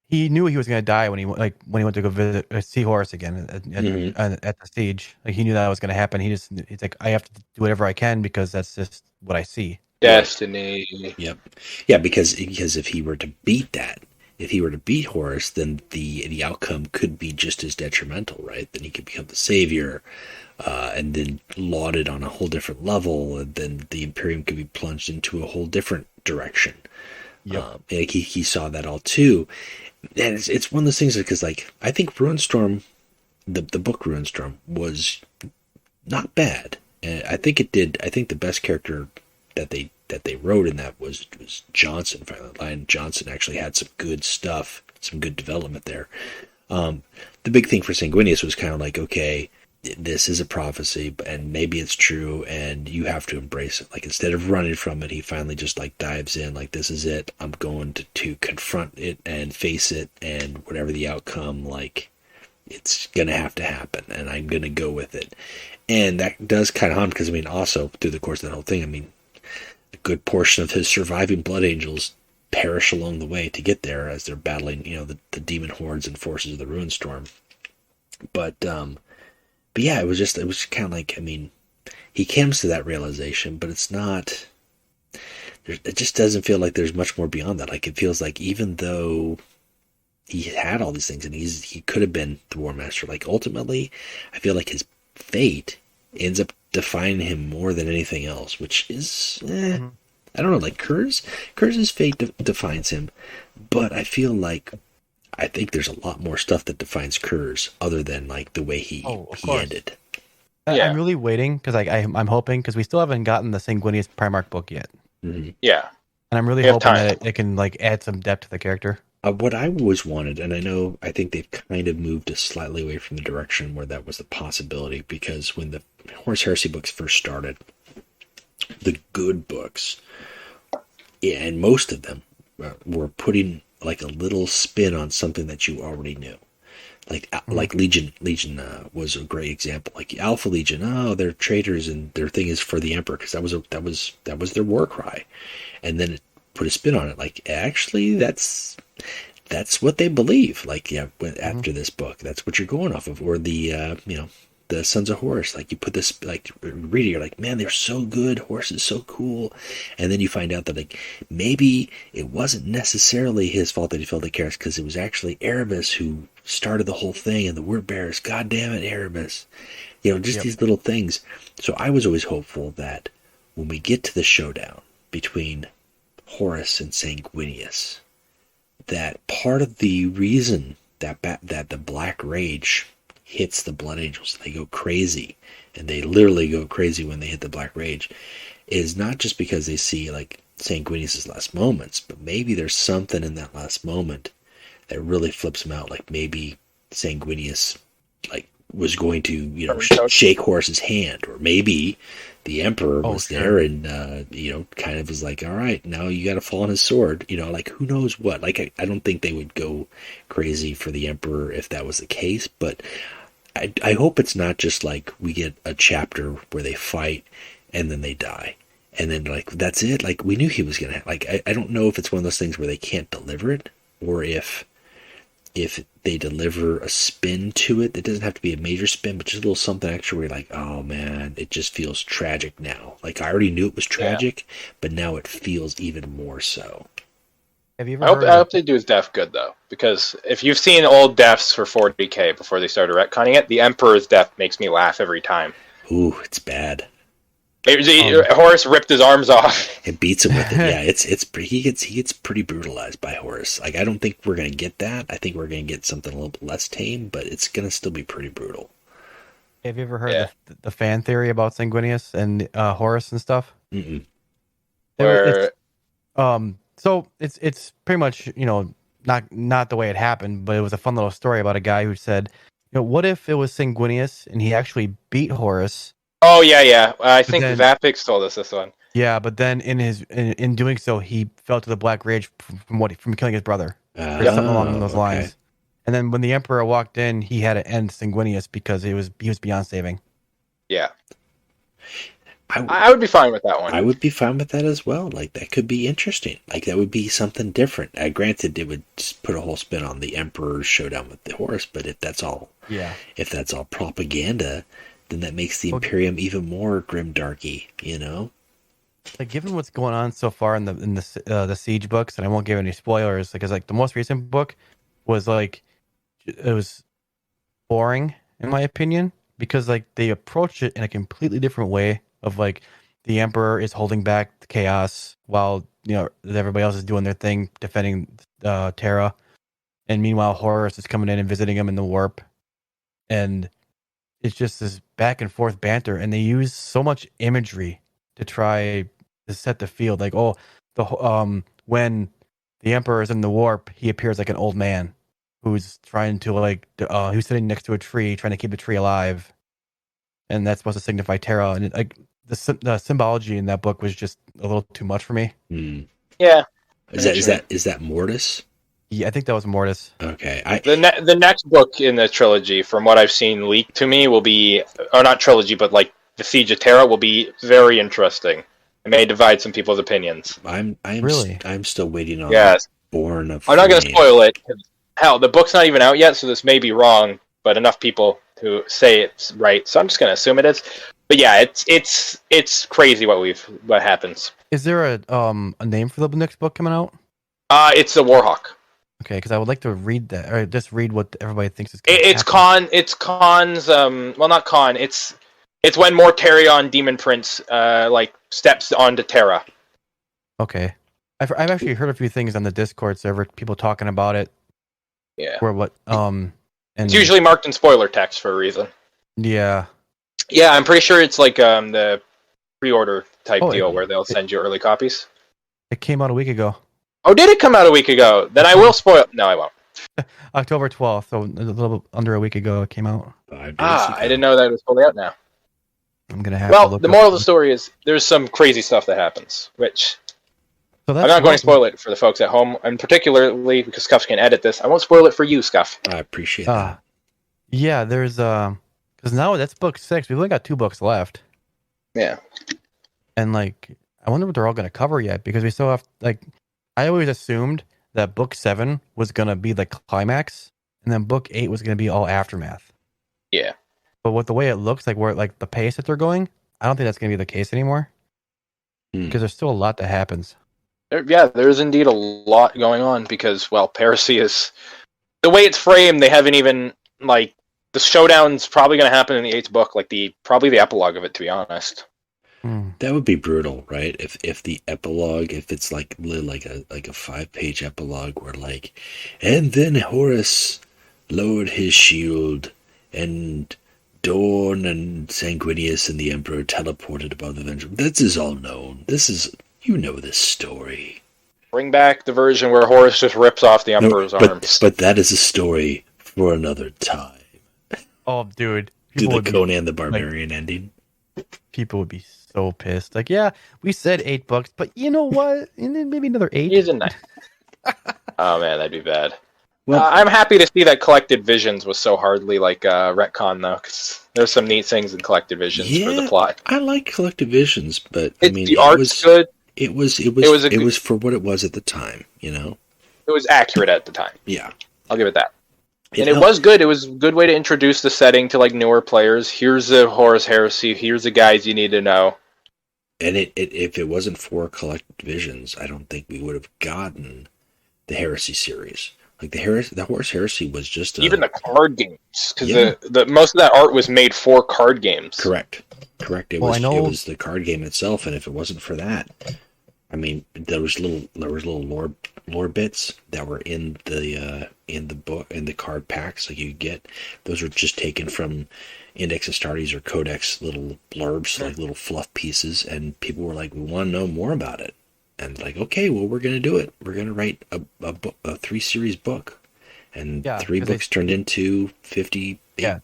He knew he was going to die when he went to go see Horus again at the siege. Like, he knew that was going to happen. He's like, I have to do whatever I can because that's just what I see. Destiny. Yep. Yeah, because if he were to beat Horus, then the outcome could be just as detrimental, right? Then he could become the savior, and then lauded on a whole different level, and then the Imperium could be plunged into a whole different direction. Yep. He saw that all too. And it's one of those things because, like, I think Runestorm, the book Runestorm, was not bad. And I think the best character that they wrote in that was Johnson. Lion Johnson actually had some good stuff, some good development there. The big thing for Sanguinius was kind of like, okay, this is a prophecy, and maybe it's true, and you have to embrace it. Like, instead of running from it, he finally just like dives in, like, this is it. I'm going to confront it and face it, and whatever the outcome, like, it's gonna have to happen, and I'm gonna go with it. And that does kind of harm, because I mean, also through the course of that whole thing, I mean, a good portion of his surviving Blood Angels perish along the way to get there as they're battling, the demon hordes and forces of the Runestorm. But yeah, it was kind of like, I mean, he comes to that realization, but it's not. It just doesn't feel like there's much more beyond that. Like, it feels like even though he had all these things and he could have been the War Master, like, ultimately, I feel like his fate ends up defining him more than anything else, which is, I don't know, like Kurz's fate defines him, but I feel like, I think there's a lot more stuff that defines Kurz other than, like, the way he ended. Yeah. I'm really waiting because I'm hoping, because we still haven't gotten the Sanguinius Primarch book yet. Mm-hmm. Yeah. And I'm really hoping that it can, like, add some depth to the character. What I always wanted, and I think they've kind of moved us slightly away from the direction where that was the possibility, because when the Horus Heresy books first started, the good books, and most of them, were putting, like, a little spin on something that you already knew. Like Legion was a great example. Like Alpha Legion, they're traitors and their thing is for the Emperor, because that was their war cry, and then it put a spin on it. Like, actually, that's what they believe. Like, yeah, after this book, that's what you're going off of. Or the the Sons of Horus. Like, you put this, like, read it, you're like, man, they're so good. Horus is so cool, and then you find out that, like, maybe it wasn't necessarily his fault that he felt like Horus, because it was actually Erebus who started the whole thing, and the word bearers, God damn it, Erebus. These little things. So I was always hopeful that when we get to the showdown between Horus and Sanguinius, that part of the reason that the Black Rage hits the Blood Angels, they go crazy, and they literally go crazy when they hit the Black Rage, is not just because they see, like, Sanguinius' last moments, but maybe there's something in that last moment that really flips him out. Like, maybe Sanguinius, like, was going to, shake Horus's hand, or maybe the Emperor was there and, kind of was like, all right, now you got to fall on his sword, like, who knows what. Like, I don't think they would go crazy for the Emperor if that was the case, but I hope it's not just like we get a chapter where they fight and then they die. And then, like, that's it. Like, we knew he was going to, like, I don't know if it's one of those things where they can't deliver it, or if they deliver a spin to it. It doesn't have to be a major spin, but just a little something extra where you're like, oh man, it just feels tragic now. Like, I already knew it was tragic, but now it feels even more so. Have you ever I hope they do his death good, though, because if you've seen old deaths for 40k before they started retconning it, the Emperor's death makes me laugh every time. Ooh, it's bad. Horus ripped his arms off. It beats him with it. Yeah, he gets pretty brutalized by Horus. Like, I don't think we're gonna get that. I think we're gonna get something a little bit less tame, but it's gonna still be pretty brutal. Have you ever heard the fan theory about Sanguinius and Horus and stuff? Mm-mm. So it's pretty much, not the way it happened, but it was a fun little story about a guy who said, what if it was Sanguinius and he actually beat Horus? Oh yeah. I think Vapix told us this one. Yeah, but then in doing so, he fell to the Black Rage from killing his brother, or something along those lines. And then when the Emperor walked in, he had to end Sanguinius because he was beyond saving. Yeah. I would be fine with that one. I would be fine with that as well. Like, that could be interesting. Like, that would be something different. Granted, it would just put a whole spin on the Emperor's showdown with the Horus, but if that's all propaganda, then that makes the Imperium even more grimdarky, Like, given what's going on so far in the Siege books, and I won't give any spoilers, because, like, the most recent book was, like, it was boring in my opinion, because, like, they approached it in a completely different way. Of, like, the Emperor is holding back the chaos while everybody else is doing their thing, defending Terra, and meanwhile Horus is coming in and visiting him in the warp, and it's just this back and forth banter, and they use so much imagery to try to set the field. Like, when the Emperor is in the warp, he appears like an old man who's trying to who's sitting next to a tree trying to keep the tree alive, and that's supposed to signify Terra. And the symbology in that book was just a little too much for me. Yeah. Is that Mortis? Yeah, I think that was Mortis. Okay. The next book in the trilogy, from what I've seen leaked to me, will be, or not trilogy, but like the Siege of Terra, will be very interesting. It may divide some people's opinions. I'm still waiting on Born of. I'm not going to spoil it. Hell, the book's not even out yet, so this may be wrong. but enough people who say it's right, so I'm just gonna assume it is. But yeah, it's crazy what happens. Is there a name for the next book coming out? It's the Warhawk. Okay, because I would like to read that, or just read what everybody thinks is. It's Khan's. Well, not Khan. It's when Mortarion Demon Prince steps onto Terra. Okay, I've actually heard a few things on the Discord server, people talking about it. Yeah. Or what? And it's usually marked in spoiler text for a reason. Yeah. Yeah, I'm pretty sure it's like the pre-order type deal where they'll send you early copies. It came out a week ago. Oh, did it come out a week ago? Then I will spoil. No, I won't. October 12th, so a little under a week ago it came out. I didn't know that it was fully out now. I'm gonna have. Well, the moral of the story is there's some crazy stuff that happens, which so I'm not going to spoil it for the folks at home, and particularly because Scuff can edit this. I won't spoil it for you, Scuff. I appreciate that. Yeah, there's because now that's book 6. We've only got 2 books left. Yeah. And like, I wonder what they're all going to cover yet, because we still have I always assumed that book 7 was going to be the climax, and then book 8 was going to be all aftermath. Yeah. But with the way it looks, the pace that they're going, I don't think that's going to be the case anymore. Because there's still a lot that happens. There's indeed a lot going on because, well, Heresy is the way it's framed. They haven't even the showdown's probably going to happen in the 8th book, probably the epilogue of it, to be honest. That would be brutal, right? If the epilogue, if it's like a 5-page epilogue where and then Horus lowered his shield and Dorn and Sanguinius and the Emperor teleported above the Vengeance. This is all known. You know this story. Bring back the version where Horus just rips off the Emperor's arms. But that is a story for another time. Oh, dude. Do the Conan the Barbarian ending. People would be so pissed. We said 8 books, but you know what? And then maybe another 8. Here's a 9. Oh, man, that'd be bad. Well, I'm happy to see that Collected Visions was so hardly retcon, though, because there's some neat things in Collected Visions for the plot. I like Collected Visions, but the art's good. It was for what it was at the time, you know. It was accurate at the time. Yeah, I'll give it that. It was good. It was a good way to introduce the setting to newer players. Here's the Horus Heresy. Here's the guys you need to know. And if it wasn't for Collected Visions, I don't think we would have gotten the Heresy series. The Horus Heresy was just even the card games, because the most of that art was made for card games. Correct. It was the card game itself, and if it wasn't for that, I mean, there was little lore bits that were in the book, in the card packs you could get. Those were just taken from Index Astartes or Codex little blurbs, little fluff pieces, and people were like, "We want to know more about it." And okay, well, we're going to do it. We're going to write a 3-series book. And 3 books turned into 50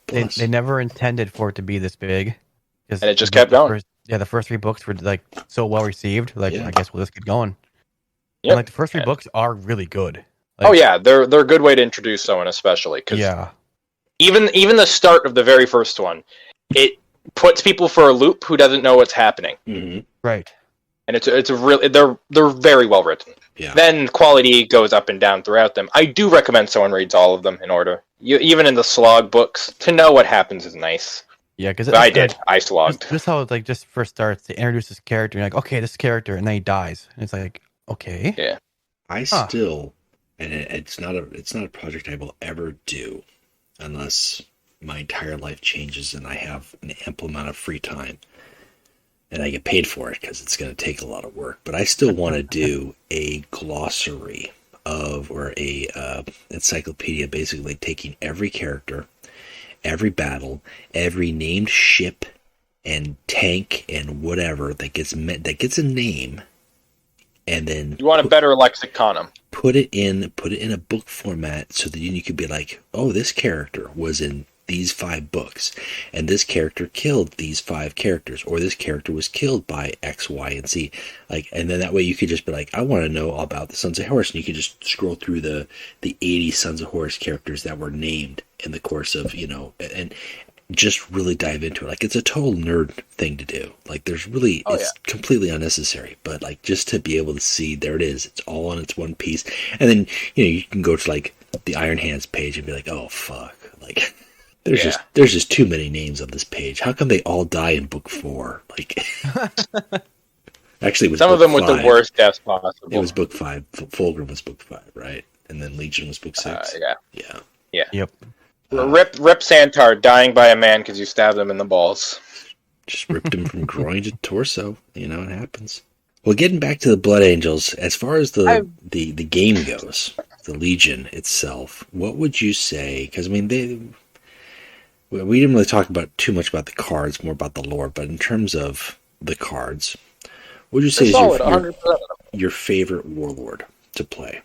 plus. They never intended for it to be this big. And it just kept going. The first 3 books were so well received. I guess we'll just keep going. Yep. And the first 3 books are really good. They're a good way to introduce someone, especially. Cause even the start of the very first one, it puts people for a loop who doesn't know what's happening. Mm-hmm. Right. And it's a really they're very well written. Yeah. Then quality goes up and down throughout them. I do recommend someone reads all of them in order. Even in the slog books, to know what happens is nice. Yeah, because I did. I slogged. This how it just first starts. They introduce this character, and okay, this character, and then he dies, and it's okay. Yeah. I still, and it's not a project I will ever do, unless my entire life changes and I have an ample amount of free time. And I get paid for it because it's going to take a lot of work. But I still want to do a glossary or a encyclopedia, basically taking every character, every battle, every named ship and tank and whatever that gets a name, and then you want a better lexicon. Put it in a book format so that you could be like, oh, this character was in these 5 books, and this character killed these 5 characters, or this character was killed by X, Y, and Z. And then that way you could just be like, I want to know all about the Sons of Horus, and you could just scroll through the 80 Sons of Horus characters that were named in the course of, and just really dive into it. It's a total nerd thing to do. It's completely unnecessary, but just to be able to see, there it is. It's all in its one piece. And then, you can go to the Iron Hands page and be like, oh, fuck. there's just too many names on this page. How come they all die in book 4? Like, actually, it was Some of book them with 5. the worst deaths possible. It was book 5. Fulgrim was book 5, right? And then Legion was book 6. Yeah. Yep. Rip Santar dying by a man because you stabbed him in the balls. Just ripped him from groin to torso. You know, it happens. Well, getting back to the Blood Angels, as far as the game goes, the Legion itself, what would you say? Because, I mean, we didn't really talk about too much about the cards, more about the lore, but in terms of the cards, what would you say is your favorite warlord to play?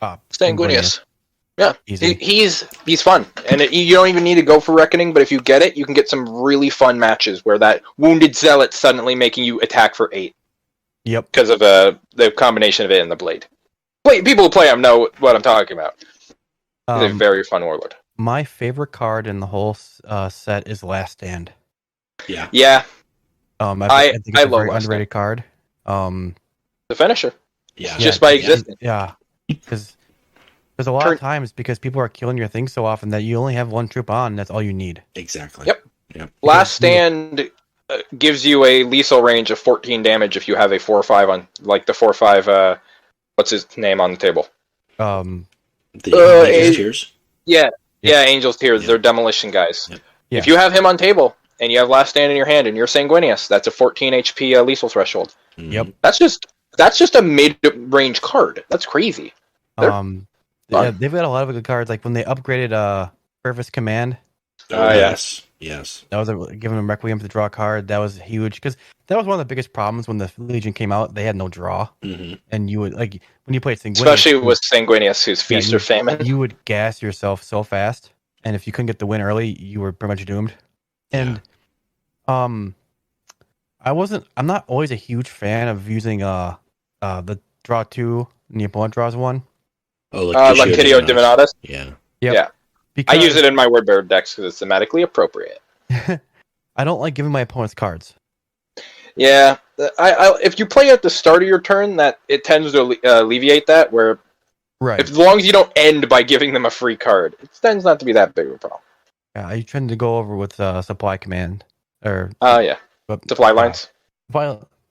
Sanguinius. Yeah, Easy. he's fun, and you don't even need to go for Reckoning, but if you get it, you can get some really fun matches where that Wounded Zealot suddenly making you attack for 8. Yep. Because of the combination of it and the blade. People who play him know what I'm talking about. He's a very fun warlord. My favorite card in the whole set is Last Stand. Yeah. Yeah. I think it's a love very Last underrated card. The finisher. Yeah. Just by existing. Yeah. Because there's a lot of times because people are killing your things so often that you only have one troop on. That's all you need. Exactly. Yep. Last Stand gives you a lethal range of 14 damage if you have a 4/5 on, like the 4/5. What's his name on the table? The Angel's Tears. Yeah, Angel's Tears. They're demolition guys. Yep. Yeah. If you have him on table and you have Last Stand in your hand and you're Sanguinius, that's a 14 HP lethal threshold. Yep. That's just a mid-range card. That's crazy. Yeah, they've got a lot of good cards. Like when they upgraded Purpose Command. Yes. That was giving them Requiem to draw a card. That was huge because that was one of the biggest problems when the Legion came out. They had no draw, and you would when you played Sanguinius, Especially with Sanguinius, who's Feast or Famine. You would gas yourself so fast, and if you couldn't get the win early, you were pretty much doomed. And I'm not always a huge fan of using the draw 2 and the opponent draws 1. Oh, Lactitio Divinatus. Yeah. Yep. Yeah. Because I use it in my word decks because it's thematically appropriate. I don't like giving my opponents cards. Yeah, if you play at the start of your turn, that it tends to alleviate that. Where, as long as you don't end by giving them a free card, it tends not to be that big of a problem. Yeah, I tend to go over with Supply Command or Supply lines.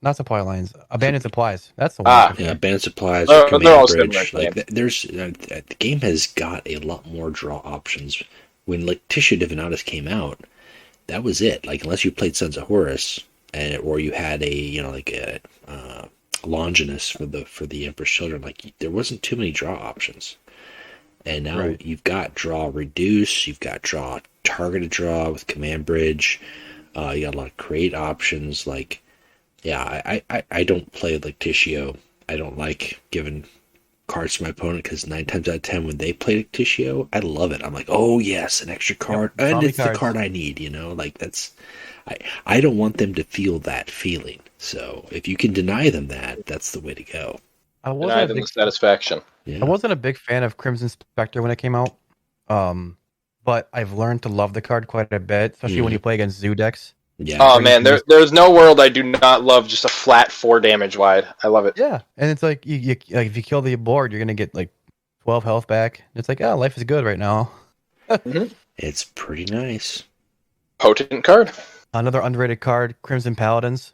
Not supply lines. Abandoned supplies. That's the one. Abandoned supplies. They're Command all bridge. similar. The game has got a lot more draw options. When Lactitio Divinatus came out, that was it. Like unless you played Sons of Horus, or you had a Longinus for the Emperor's Children, like there wasn't too many draw options. And now you've got draw reduce, you've got draw targeted draw with Command Bridge. You got a lot of create options like. Yeah, I don't play Lactitio. I don't like giving cards to my opponent because 9 times out of 10 when they play Lactitio, I love it. I'm like, oh yes, an extra card, and it's the card I need. Like that's. I don't want them to feel that feeling. So if you can deny them that, that's the way to go. Deny them the satisfaction. Yeah. I wasn't a big fan of Crimson Spectre when it came out, but I've learned to love the card quite a bit, especially when you play against Zoo decks. Yeah. Oh man, there's no world I do not love just a flat 4 damage wide. I love it. Yeah, and it's like you like if you kill the board, you're gonna get like 12 health back. It's like life is good right now. It's pretty nice. Potent card. Another underrated card, Crimson Paladins.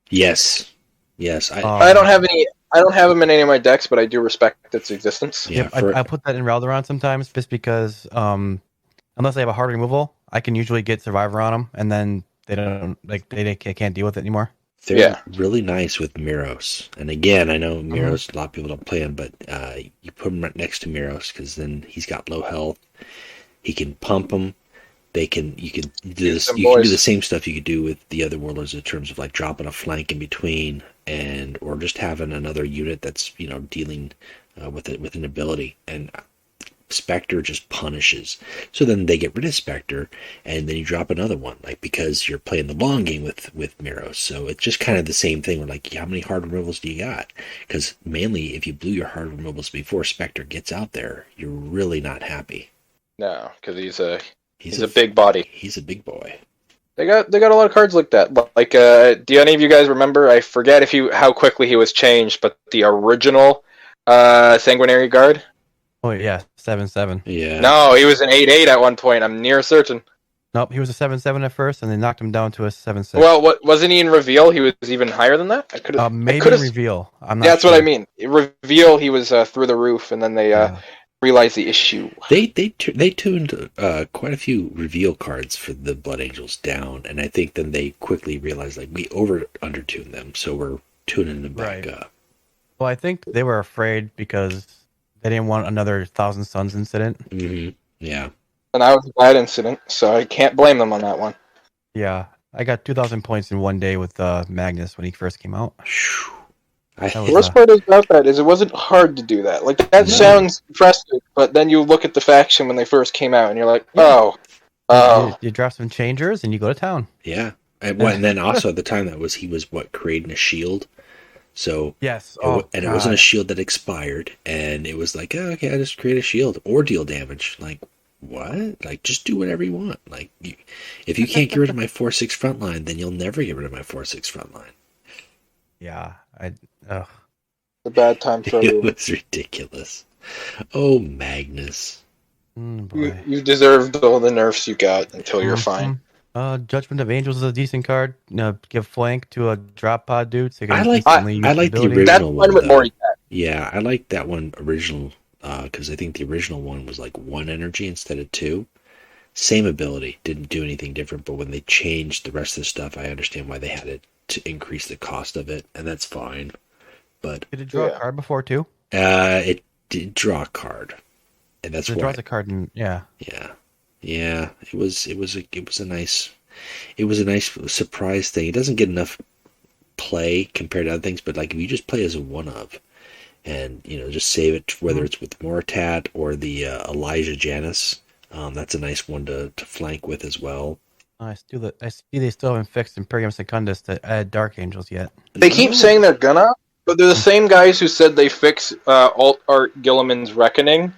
Yes. I don't have any. I don't have them in any of my decks, but I do respect its existence. Yeah, I put that in Raldoron sometimes just because unless I have a hard removal, I can usually get Survivor on them, and then they can't deal with it anymore. They're really nice with Miros. And again, I know Miros, a lot of people don't play him, but you put him right next to Miros because then he's got low health. He can pump them. You can do the same stuff you could do with the other warlords in terms of like dropping a flank in between or just having another unit that's dealing with an ability. And Spectre just punishes. So then they get rid of Spectre, and then you drop another one, like because you're playing the long game with Miros. So it's just kind of the same thing. We're like, how many hard removals do you got? Because mainly, if you blew your hard removals before Spectre gets out there, you're really not happy. No, because he's a big body. He's a big boy. They got a lot of cards like that. Like, do any of you guys remember? I forget how quickly he was changed, but the original Sanguinary Guard. Oh yeah, 7/7. Yeah. No, he was an 8/8 at one point. I'm near certain. Nope, he was a 7/7 at first, and they knocked him down to a 7/6. Well, what wasn't he in reveal? He was even higher than that. I could have. Maybe in reveal. I'm not. Yeah, that's sure. what I mean. In reveal, he was through the roof, and then they realized the issue. They tuned quite a few reveal cards for the Blood Angels down, and I think then they quickly realized like we undertuned them, so we're tuning them back up. Well, I think they were afraid because they didn't want another Thousand Suns incident. Mm-hmm. Yeah. And that was a bad incident, so I can't blame them on that one. Yeah, I got 2,000 points in one day with Magnus when he first came out. The worst part about that is it wasn't hard to do that. Like, that sounds impressive, but then you look at the faction when they first came out, and you're like, oh. You drop some changers, and you go to town. Yeah. And then also at the time he was creating a shield. So yes, it wasn't a shield that expired, and it was like, oh, okay, I just create a shield or deal damage. Like, what? Like, just do whatever you want. Like, if you can't get rid of my 4/6 front line, then you'll never get rid of my 4/6 front line. Yeah, a bad time for it was ridiculous. Oh, Magnus. You deserved all the nerfs you got until you're fine. Judgment of Angels is a decent card. Give flank to a drop pod dude. So I like the original one. Yeah, I like that one original because I think the original one was like 1 energy instead of 2. Same ability, didn't do anything different, but when they changed the rest of the stuff, I understand why they had it to increase the cost of it, and that's fine. But did it draw a card before too? It did draw a card, and that's why it draws a card. Yeah. It was a nice surprise thing. It doesn't get enough play compared to other things, but like if you just play as a one of, and just save it, whether it's with Moritat or the Elijah Janus, that's a nice one to flank with as well. I see they still haven't fixed Imperium Secundus to add Dark Angels yet. They keep saying they're gonna, but they're the same guys who said they fix Alt Art Gilliman's Reckoning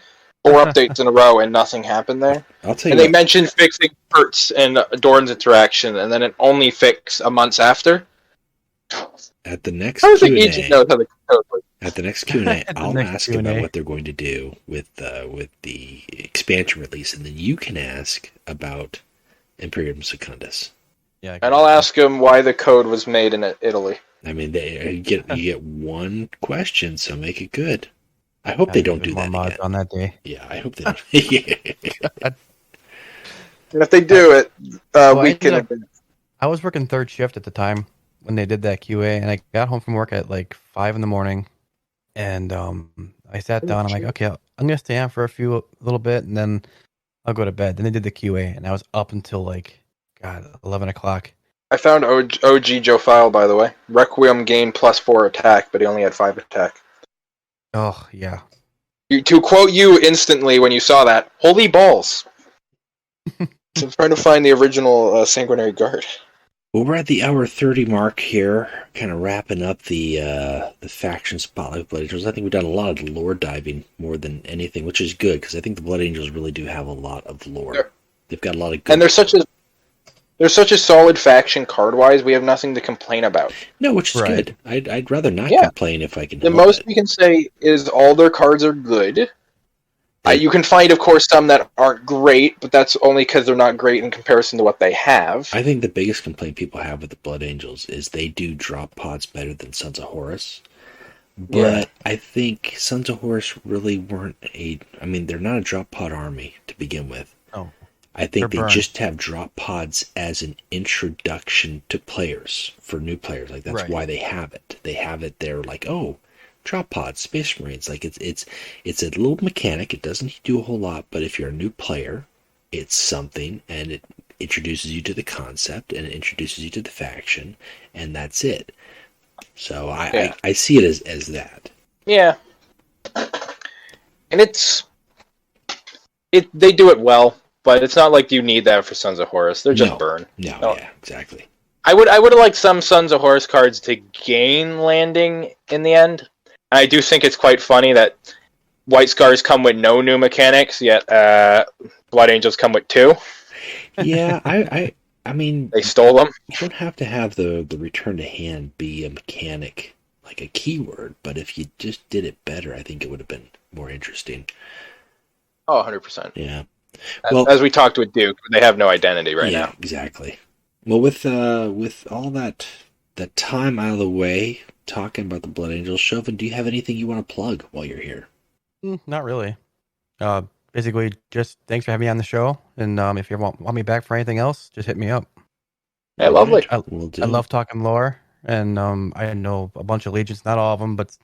4 updates in a row and nothing happened there. I'll tell you. And they mentioned fixing Kurtz and Dorn's interaction, and then it only fixed a month after. At the next Q&A, at the next Q&A, I'll ask about what they're going to do with the expansion release, and then you can ask about Imperium Secundus. Yeah, and I'll ask them why the code was made in Italy. I mean, you get one question, so make it good. I hope they don't do that again. On that day. Yeah, I hope they don't. And if they do it, we can. I was working third shift at the time when they did that QA, and I got home from work at like 5 a.m, and I sat down. I'm like, okay, I'm gonna stay on for a little bit, and then I'll go to bed. Then they did the QA, and I was up until 11 o'clock. I found OG Joe File, by the way. Requiem gained +4 attack, but he only had 5 attack. Oh yeah. To quote you instantly when you saw that, holy balls! So I'm trying to find the original Sanguinary Guard. Well, we're at the hour 30 mark here, kind of wrapping up the faction spotlight of Blood Angels. I think we've done a lot of lore diving more than anything, which is good, because I think the Blood Angels really do have a lot of lore. They've got a lot of good... And they're such a solid faction card-wise, we have nothing to complain about. No, which is good. I'd rather not complain if I can help The most we can say is all their cards are good. You can find, of course, some that aren't great, but that's only because they're not great in comparison to what they have. I think the biggest complaint people have with the Blood Angels is they do drop pods better than Sons of Horus. But I think Sons of Horus really weren't they're not a drop pod army to begin with. Oh. I think they just have drop pods as an introduction to players, for new players. Like, that's why they have it. They have it there like, oh, drop pods, Space Marines. Like, it's a little mechanic. It doesn't do a whole lot, but if you're a new player, it's something, and it introduces you to the concept, and it introduces you to the faction, and that's it. So I see it as that. Yeah. And they do it well, but it's not like you need that for Sons of Horus. They're just burn. No, yeah, exactly. I would have liked some Sons of Horus cards to gain landing in the end. I do think it's quite funny that White Scars come with no new mechanics, yet Blood Angels come with 2. Yeah, I mean... They stole them. You don't have to have the return to hand be a mechanic. like a keyword, but if you just did it better, I think it would have been more interesting. Oh, 100%. Yeah. Well, as we talked with Duke, they have no identity right now. Exactly. Well, with all that time out of the way, talking about the Blood Angels, Shovan, do you have anything you want to plug while you're here? Not really. Basically, just thanks for having me on the show. And if you want me back for anything else, just hit me up. Yeah, lovely. I love talking lore, and I know a bunch of legions, not all of them, but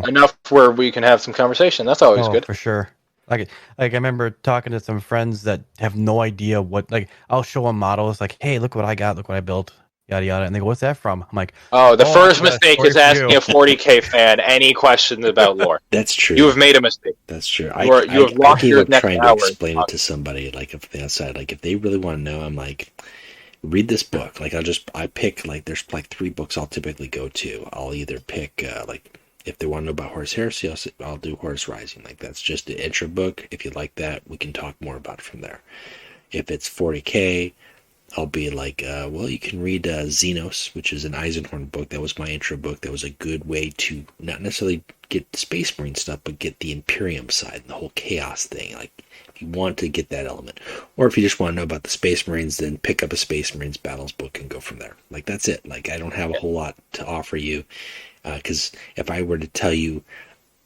enough where we can have some conversation. That's always good for sure. Like I remember talking to some friends that have no idea what. Like I'll show them models, like, hey, look what I got, look what I built, yada yada, and they go, what's that from? I'm like, the first mistake is asking a 40K fan any questions about lore. That's true. You have made a mistake. That's true. You have lost your next trying hour to explain it to somebody, like from the outside. Like if they really want to know, I'm like, read this book. Like I pick, like there's like 3 books I'll typically go to. I'll either pick like if they want to know about Horus Heresy, I'll do Horus Rising. Like that's just the intro book. If you like that, we can talk more about it from there. If it's 40K, I'll be like, well, you can read Xenos, which is an Eisenhorn book. That was my intro book. That was a good way to not necessarily get the Space Marine stuff, but get the Imperium side and the whole chaos thing. Like, if you want to get that element. Or if you just want to know about the Space Marines, then pick up a Space Marines Battles book and go from there. Like, that's it. Like, I don't have a whole lot to offer you. Because if I were to tell you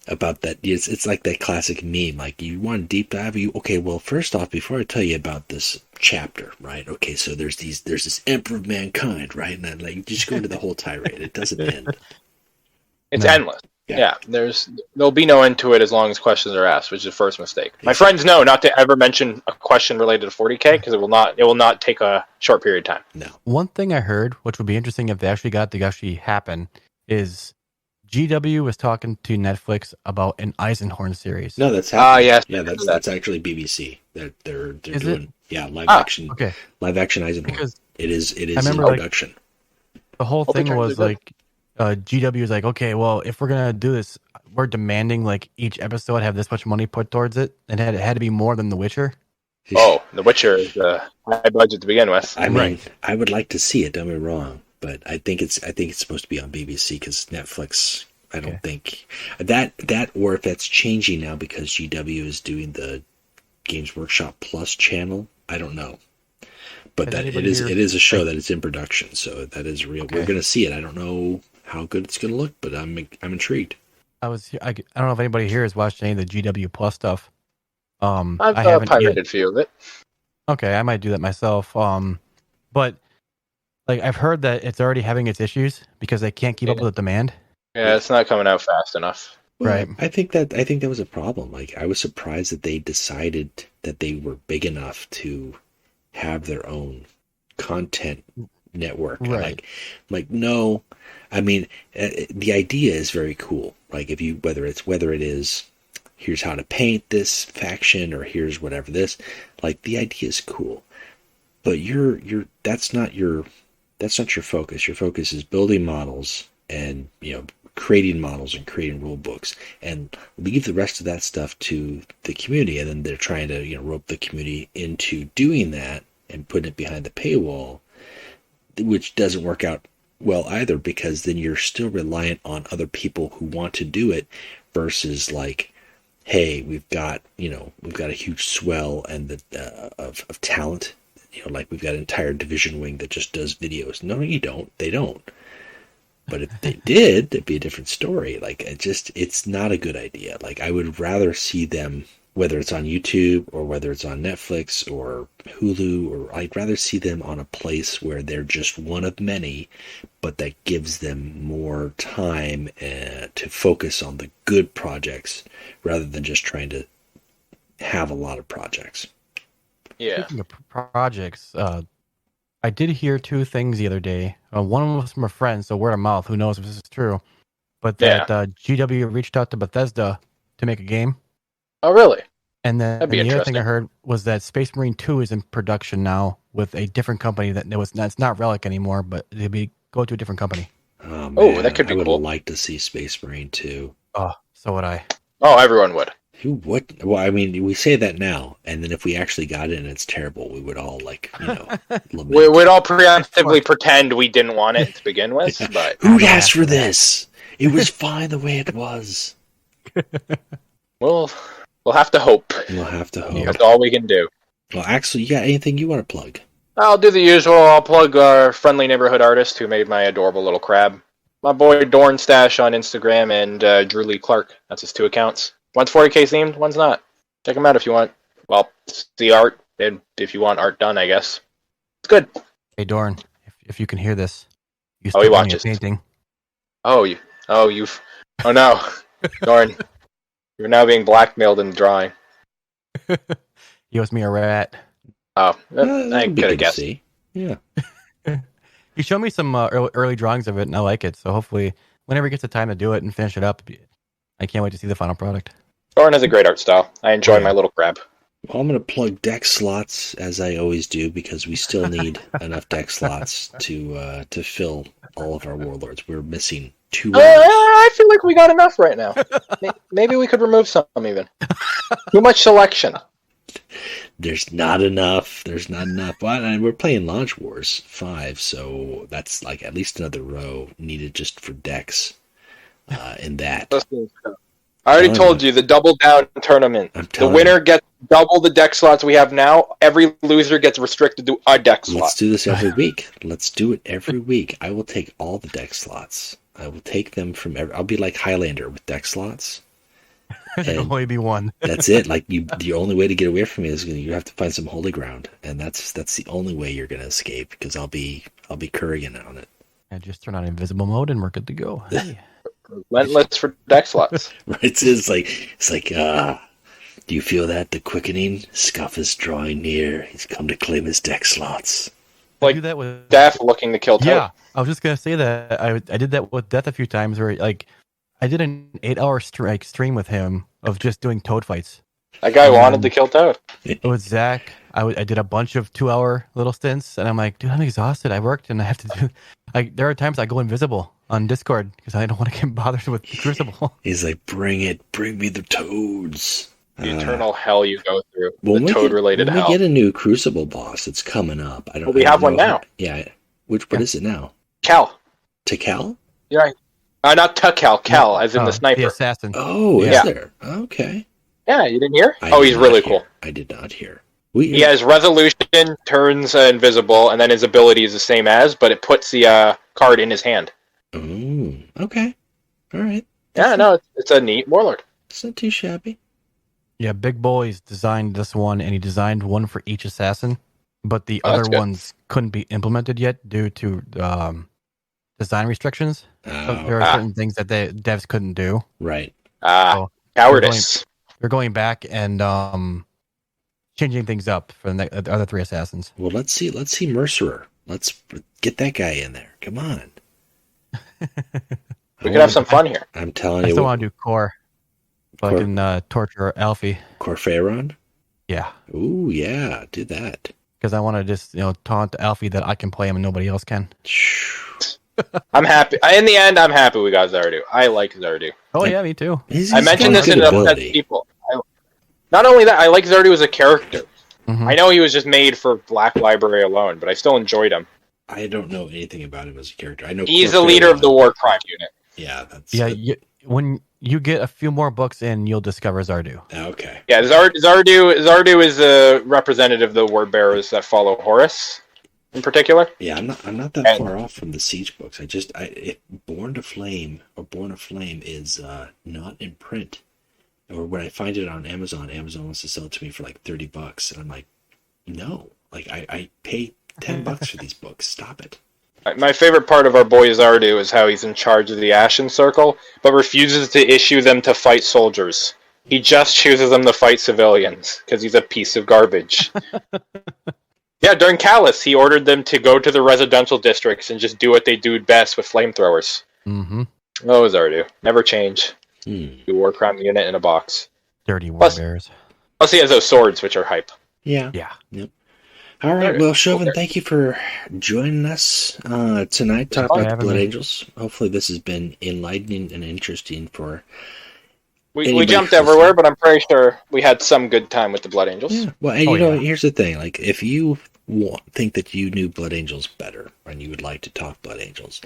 about that, it's like that classic meme. Like, you want a deep dive? Okay, well, first off, before I tell you about this chapter, right? Okay, so there's this Emperor of Mankind, right? And then, like, you just go into the whole tirade. It doesn't end. It's endless. Yeah, there'll be no end to it as long as questions are asked, which is the first mistake. My friends know not to ever mention a question related to 40K because it will not take a short period of time. No. One thing I heard, which would be interesting if they actually got to actually happen, is GW was talking to Netflix about an Eisenhorn series. No, that's happening. Yes. Yeah, that's actually BBC. They're doing live action. Okay. Live action Eisenhorn. Because it is in production. The whole thing was like GW was like, okay, well, if we're gonna do this, we're demanding like each episode have this much money put towards it, and it had to be more than The Witcher. Oh, The Witcher is high budget to begin with. I mean, I would like to see it. Don't get me wrong, but I think it's supposed to be on BBC because Netflix. I don't think that or if that's changing now because GW is doing the Games Workshop Plus channel. I don't know, but that it is a show that is in production, so that is real. Okay. We're gonna see it. I don't know how good it's gonna look, but I'm intrigued. I don't know if anybody here has watched any of the GW Plus stuff. I've pirated a few of it. Okay, I might do that myself. But like I've heard that it's already having its issues because they can't keep up with the demand. Yeah, it's not coming out fast enough. Well, right. I think that was a problem. Like I was surprised that they decided that they were big enough to have their own content network. Right. Like no, I mean the idea is very cool. Like if you whether it is here's how to paint this faction or here's whatever this, like the idea is cool. But that's not your focus. Your focus is building models and creating models and creating rule books, and leave the rest of that stuff to the community. And then they're trying to rope the community into doing that and putting it behind the paywall, which doesn't work out well either, because then you're still reliant on other people who want to do it versus like, hey, we've got a huge swell and of talent. Like we've got an entire division wing that just does videos. No, you don't. They don't. But if they did, it'd be a different story. Like it's not a good idea. Like I would rather see them, whether it's on YouTube or whether it's on Netflix or Hulu, or I'd rather see them on a place where they're just one of many, but that gives them more time to focus on the good projects rather than just trying to have a lot of projects. Yeah. Speaking of projects, I did hear 2 things the other day. One of them was from a friend, so word of mouth. Who knows if this is true? But that GW reached out to Bethesda to make a game. Oh, really? And then the other thing I heard was that Space Marine 2 is in production now with a different company. It's not Relic anymore, but it'll go to a different company. Oh, man, that could be cool. I would like to see Space Marine 2. Oh, so would I. Oh, everyone would. Who would? Well, I mean, we say that now, and then if we actually got it and it's terrible, we would all lament. We'd all preemptively pretend we didn't want it to begin with. But who asked for this? It was fine the way it was. Well, we'll have to hope. We'll have to hope. That's all we can do. Well, Axel, you got anything you want to plug? I'll do the usual. I'll plug our friendly neighborhood artist who made my adorable little crab. My boy Dorn Stash on Instagram and Drew Lee Clark. That's his 2 accounts. One's 40K themed, one's not. Check them out if you want. Well, see art, and if you want art done, I guess. It's good. Hey, Dorn, if you can hear this, you he still watches. painting. Oh no. Dorn, you're now being blackmailed in drawing. He owes me a rat. Oh, That'd I be could have good to guessed. see. Yeah. You showed me some early drawings of it, and I like it. So hopefully, whenever he gets the time to do it and finish it up, I can't wait to see the final product. Dorn has a great art style. I enjoy my little crab. Well, I'm going to plug deck slots, as I always do, because we still need enough deck slots to fill all of our warlords. We're missing 2 I feel like we got enough right now. Maybe we could remove some even. Too much selection. There's not enough. Well, and we're playing Launch Wars 5, so that's like at least another row needed just for decks in that. I already told you, the double down tournament. The winner gets double the deck slots we have now. Every loser gets restricted to a deck slot. Let's do this every week. Let's do it every week. I will take all the deck slots. I will take them from I'll be like Highlander with deck slots. There'll only be one. That's it. Like the only way to get away from me is you have to find some holy ground, and that's the only way you're gonna escape, because I'll be Kurgan on it. And just turn on invisible mode, and we're good to go. Hey. Relentless for deck slots. Right? It's like do you feel that? The quickening? Scuff is drawing near. He's come to claim his deck slots. I Like do that with Death looking to kill Toad. Yeah, I was just gonna say that I did that with Death a few times, where like I did an 8-hour stream with him of just doing Toad fights. That guy wanted to kill Toad. With Zach, I did a bunch of 2-hour little stints, and I'm like, dude, I'm exhausted. I worked, and I have to do. Like, there are times I go invisible on Discord because I don't want to get bothered with the Crucible. He's like, bring me the toads. The eternal hell you go through. When the Toad-related hell. We get a new Crucible boss. It's coming up. I don't. We have one now. Yeah. What is it now? Cal. Tikal? Yeah. Not Tukal. Cal, as in the sniper. The assassin. Oh, Yeah. is there? Okay. Yeah, you didn't hear? I He's did really not cool. hear. I did not hear. He has resolution, turns invisible, and then his ability is the same as, but it puts the card in his hand. Oh, okay. All right. It's a neat warlord. It's not too shabby. Yeah, Big Boy's designed this one, and he designed one for each assassin, but the that's other good. ones couldn't be implemented yet due to design restrictions. So there are certain things that the devs couldn't do. Right. So Cowardice. they're going back and changing things up for the other 3 assassins. Well, let's see Mercerer. Let's get that guy in there. Come on. We could have some fun here. I'm telling I you. still want to do Core, so Core? I can torture Alfie. Corphaeron? Yeah, Ooh, yeah. Do that. because I want to just taunt Alfie that I can play him and nobody else can. I'm happy. In the end, I'm happy we got Zardu. I like Zardu. Oh yeah, me too. I mentioned this in upset people. Not only that, I like Zardu as a character. Mhm. I know he was just made for Black Library alone, but I still enjoyed him. I don't know anything about him as a character. I know He's the leader of the War Crime Unit. Yeah, that's when you get a few more books in, you'll discover Zardu. okay. Yeah, Zardu is a representative of the Word Bearers that follow Horus, in particular. Yeah, I'm not that far off from the Siege books. If Born to Flame is not in print, or when I find it on Amazon wants to sell it to me for like $30, and I'm like, no, like I pay $10 for these books. Stop it. My favorite part of our boy Zardu is how he's in charge of the Ashen Circle, but refuses to issue them to fight soldiers. He just chooses them to fight civilians, because he's a piece of garbage. Yeah, during Callus, he ordered them to go to the residential districts and just do what they do best with flamethrowers. Mm-hmm. Oh, Zardu. Never change. Hmm. Do War Crime Unit in a box. Dirty war Plus- bears. Plus he has those swords, which are hype. Yeah. Yeah. Yep. All right. Well, Shovan, thank you for joining us tonight. Talk about the having Blood me. Angels. Hopefully, this has been enlightening and interesting for. We Anybody jumped listening? everywhere, but I'm pretty sure we had some good time with the Blood Angels. Yeah. Well, and Oh, yeah. here's the thing: like, if you think that you knew Blood Angels better and you would like to talk Blood Angels,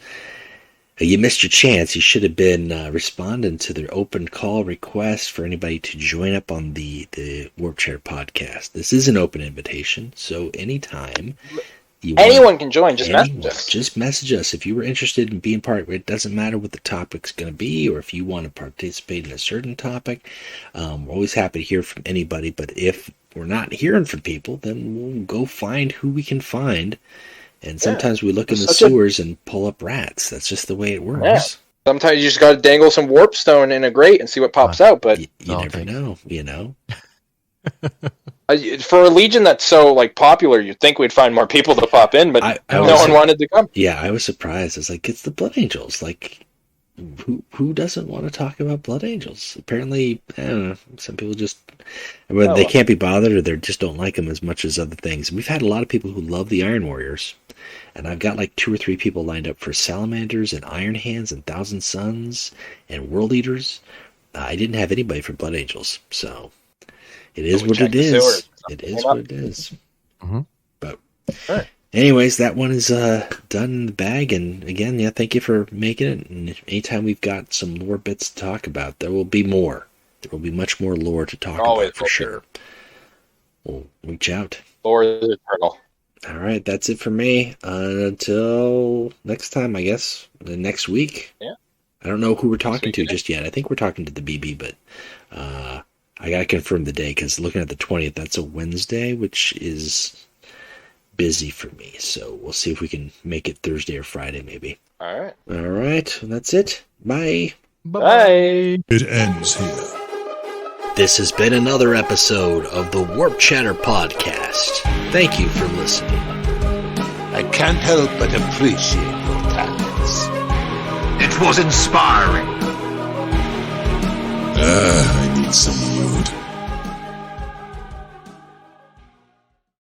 You missed your chance. You should have been responding to their open call request for anybody to join up on the Warp Chair podcast. This is an open invitation, so anytime anyone can join. Just message us. Just message us if you were interested in being part of it. It doesn't matter what the topic's going to be, or if you want to participate in a certain topic. We're always happy to hear from anybody. But if we're not hearing from people, then we'll go find who we can find. And sometimes we look in the sewers and pull up rats. That's just the way it works. Yeah. Sometimes you just got to dangle some warp stone in a grate and see what pops out. But you never know, you know. For a Legion that's so popular, you'd think we'd find more people to pop in, but no one wanted to come. Yeah, I was surprised. I was like, it's the Blood Angels. Like, who doesn't want to talk about Blood Angels? Apparently, I don't know, some people just they can't be bothered, or they just don't like them as much as other things. We've had a lot of people who love the Iron Warriors, and I've got 2 or 3 people lined up for Salamanders and Iron Hands and Thousand Suns and World Eaters. I didn't have anybody for Blood Angels, so it is what it is. It is what it is. Mm-hmm. But anyways, that one is done in the bag. And again, thank you for making it. And anytime we've got some lore bits to talk about, there will be more. There will be much more lore to talk about for sure. We'll reach out. Lore is eternal. All right, that's it for me. Until next time, I guess. Next week. Yeah. I don't know who we're talking to just yet. I think we're talking to the BB, but I got to confirm the day, because looking at the 20th, that's a Wednesday, which is busy for me. So we'll see if we can make it Thursday or Friday, maybe. All right. All right. That's it. Bye. Bye. It ends here. This has been another episode of the Warp Chatter Podcast. Thank you for listening. I can't help but appreciate your talents. It was inspiring. I need some wood.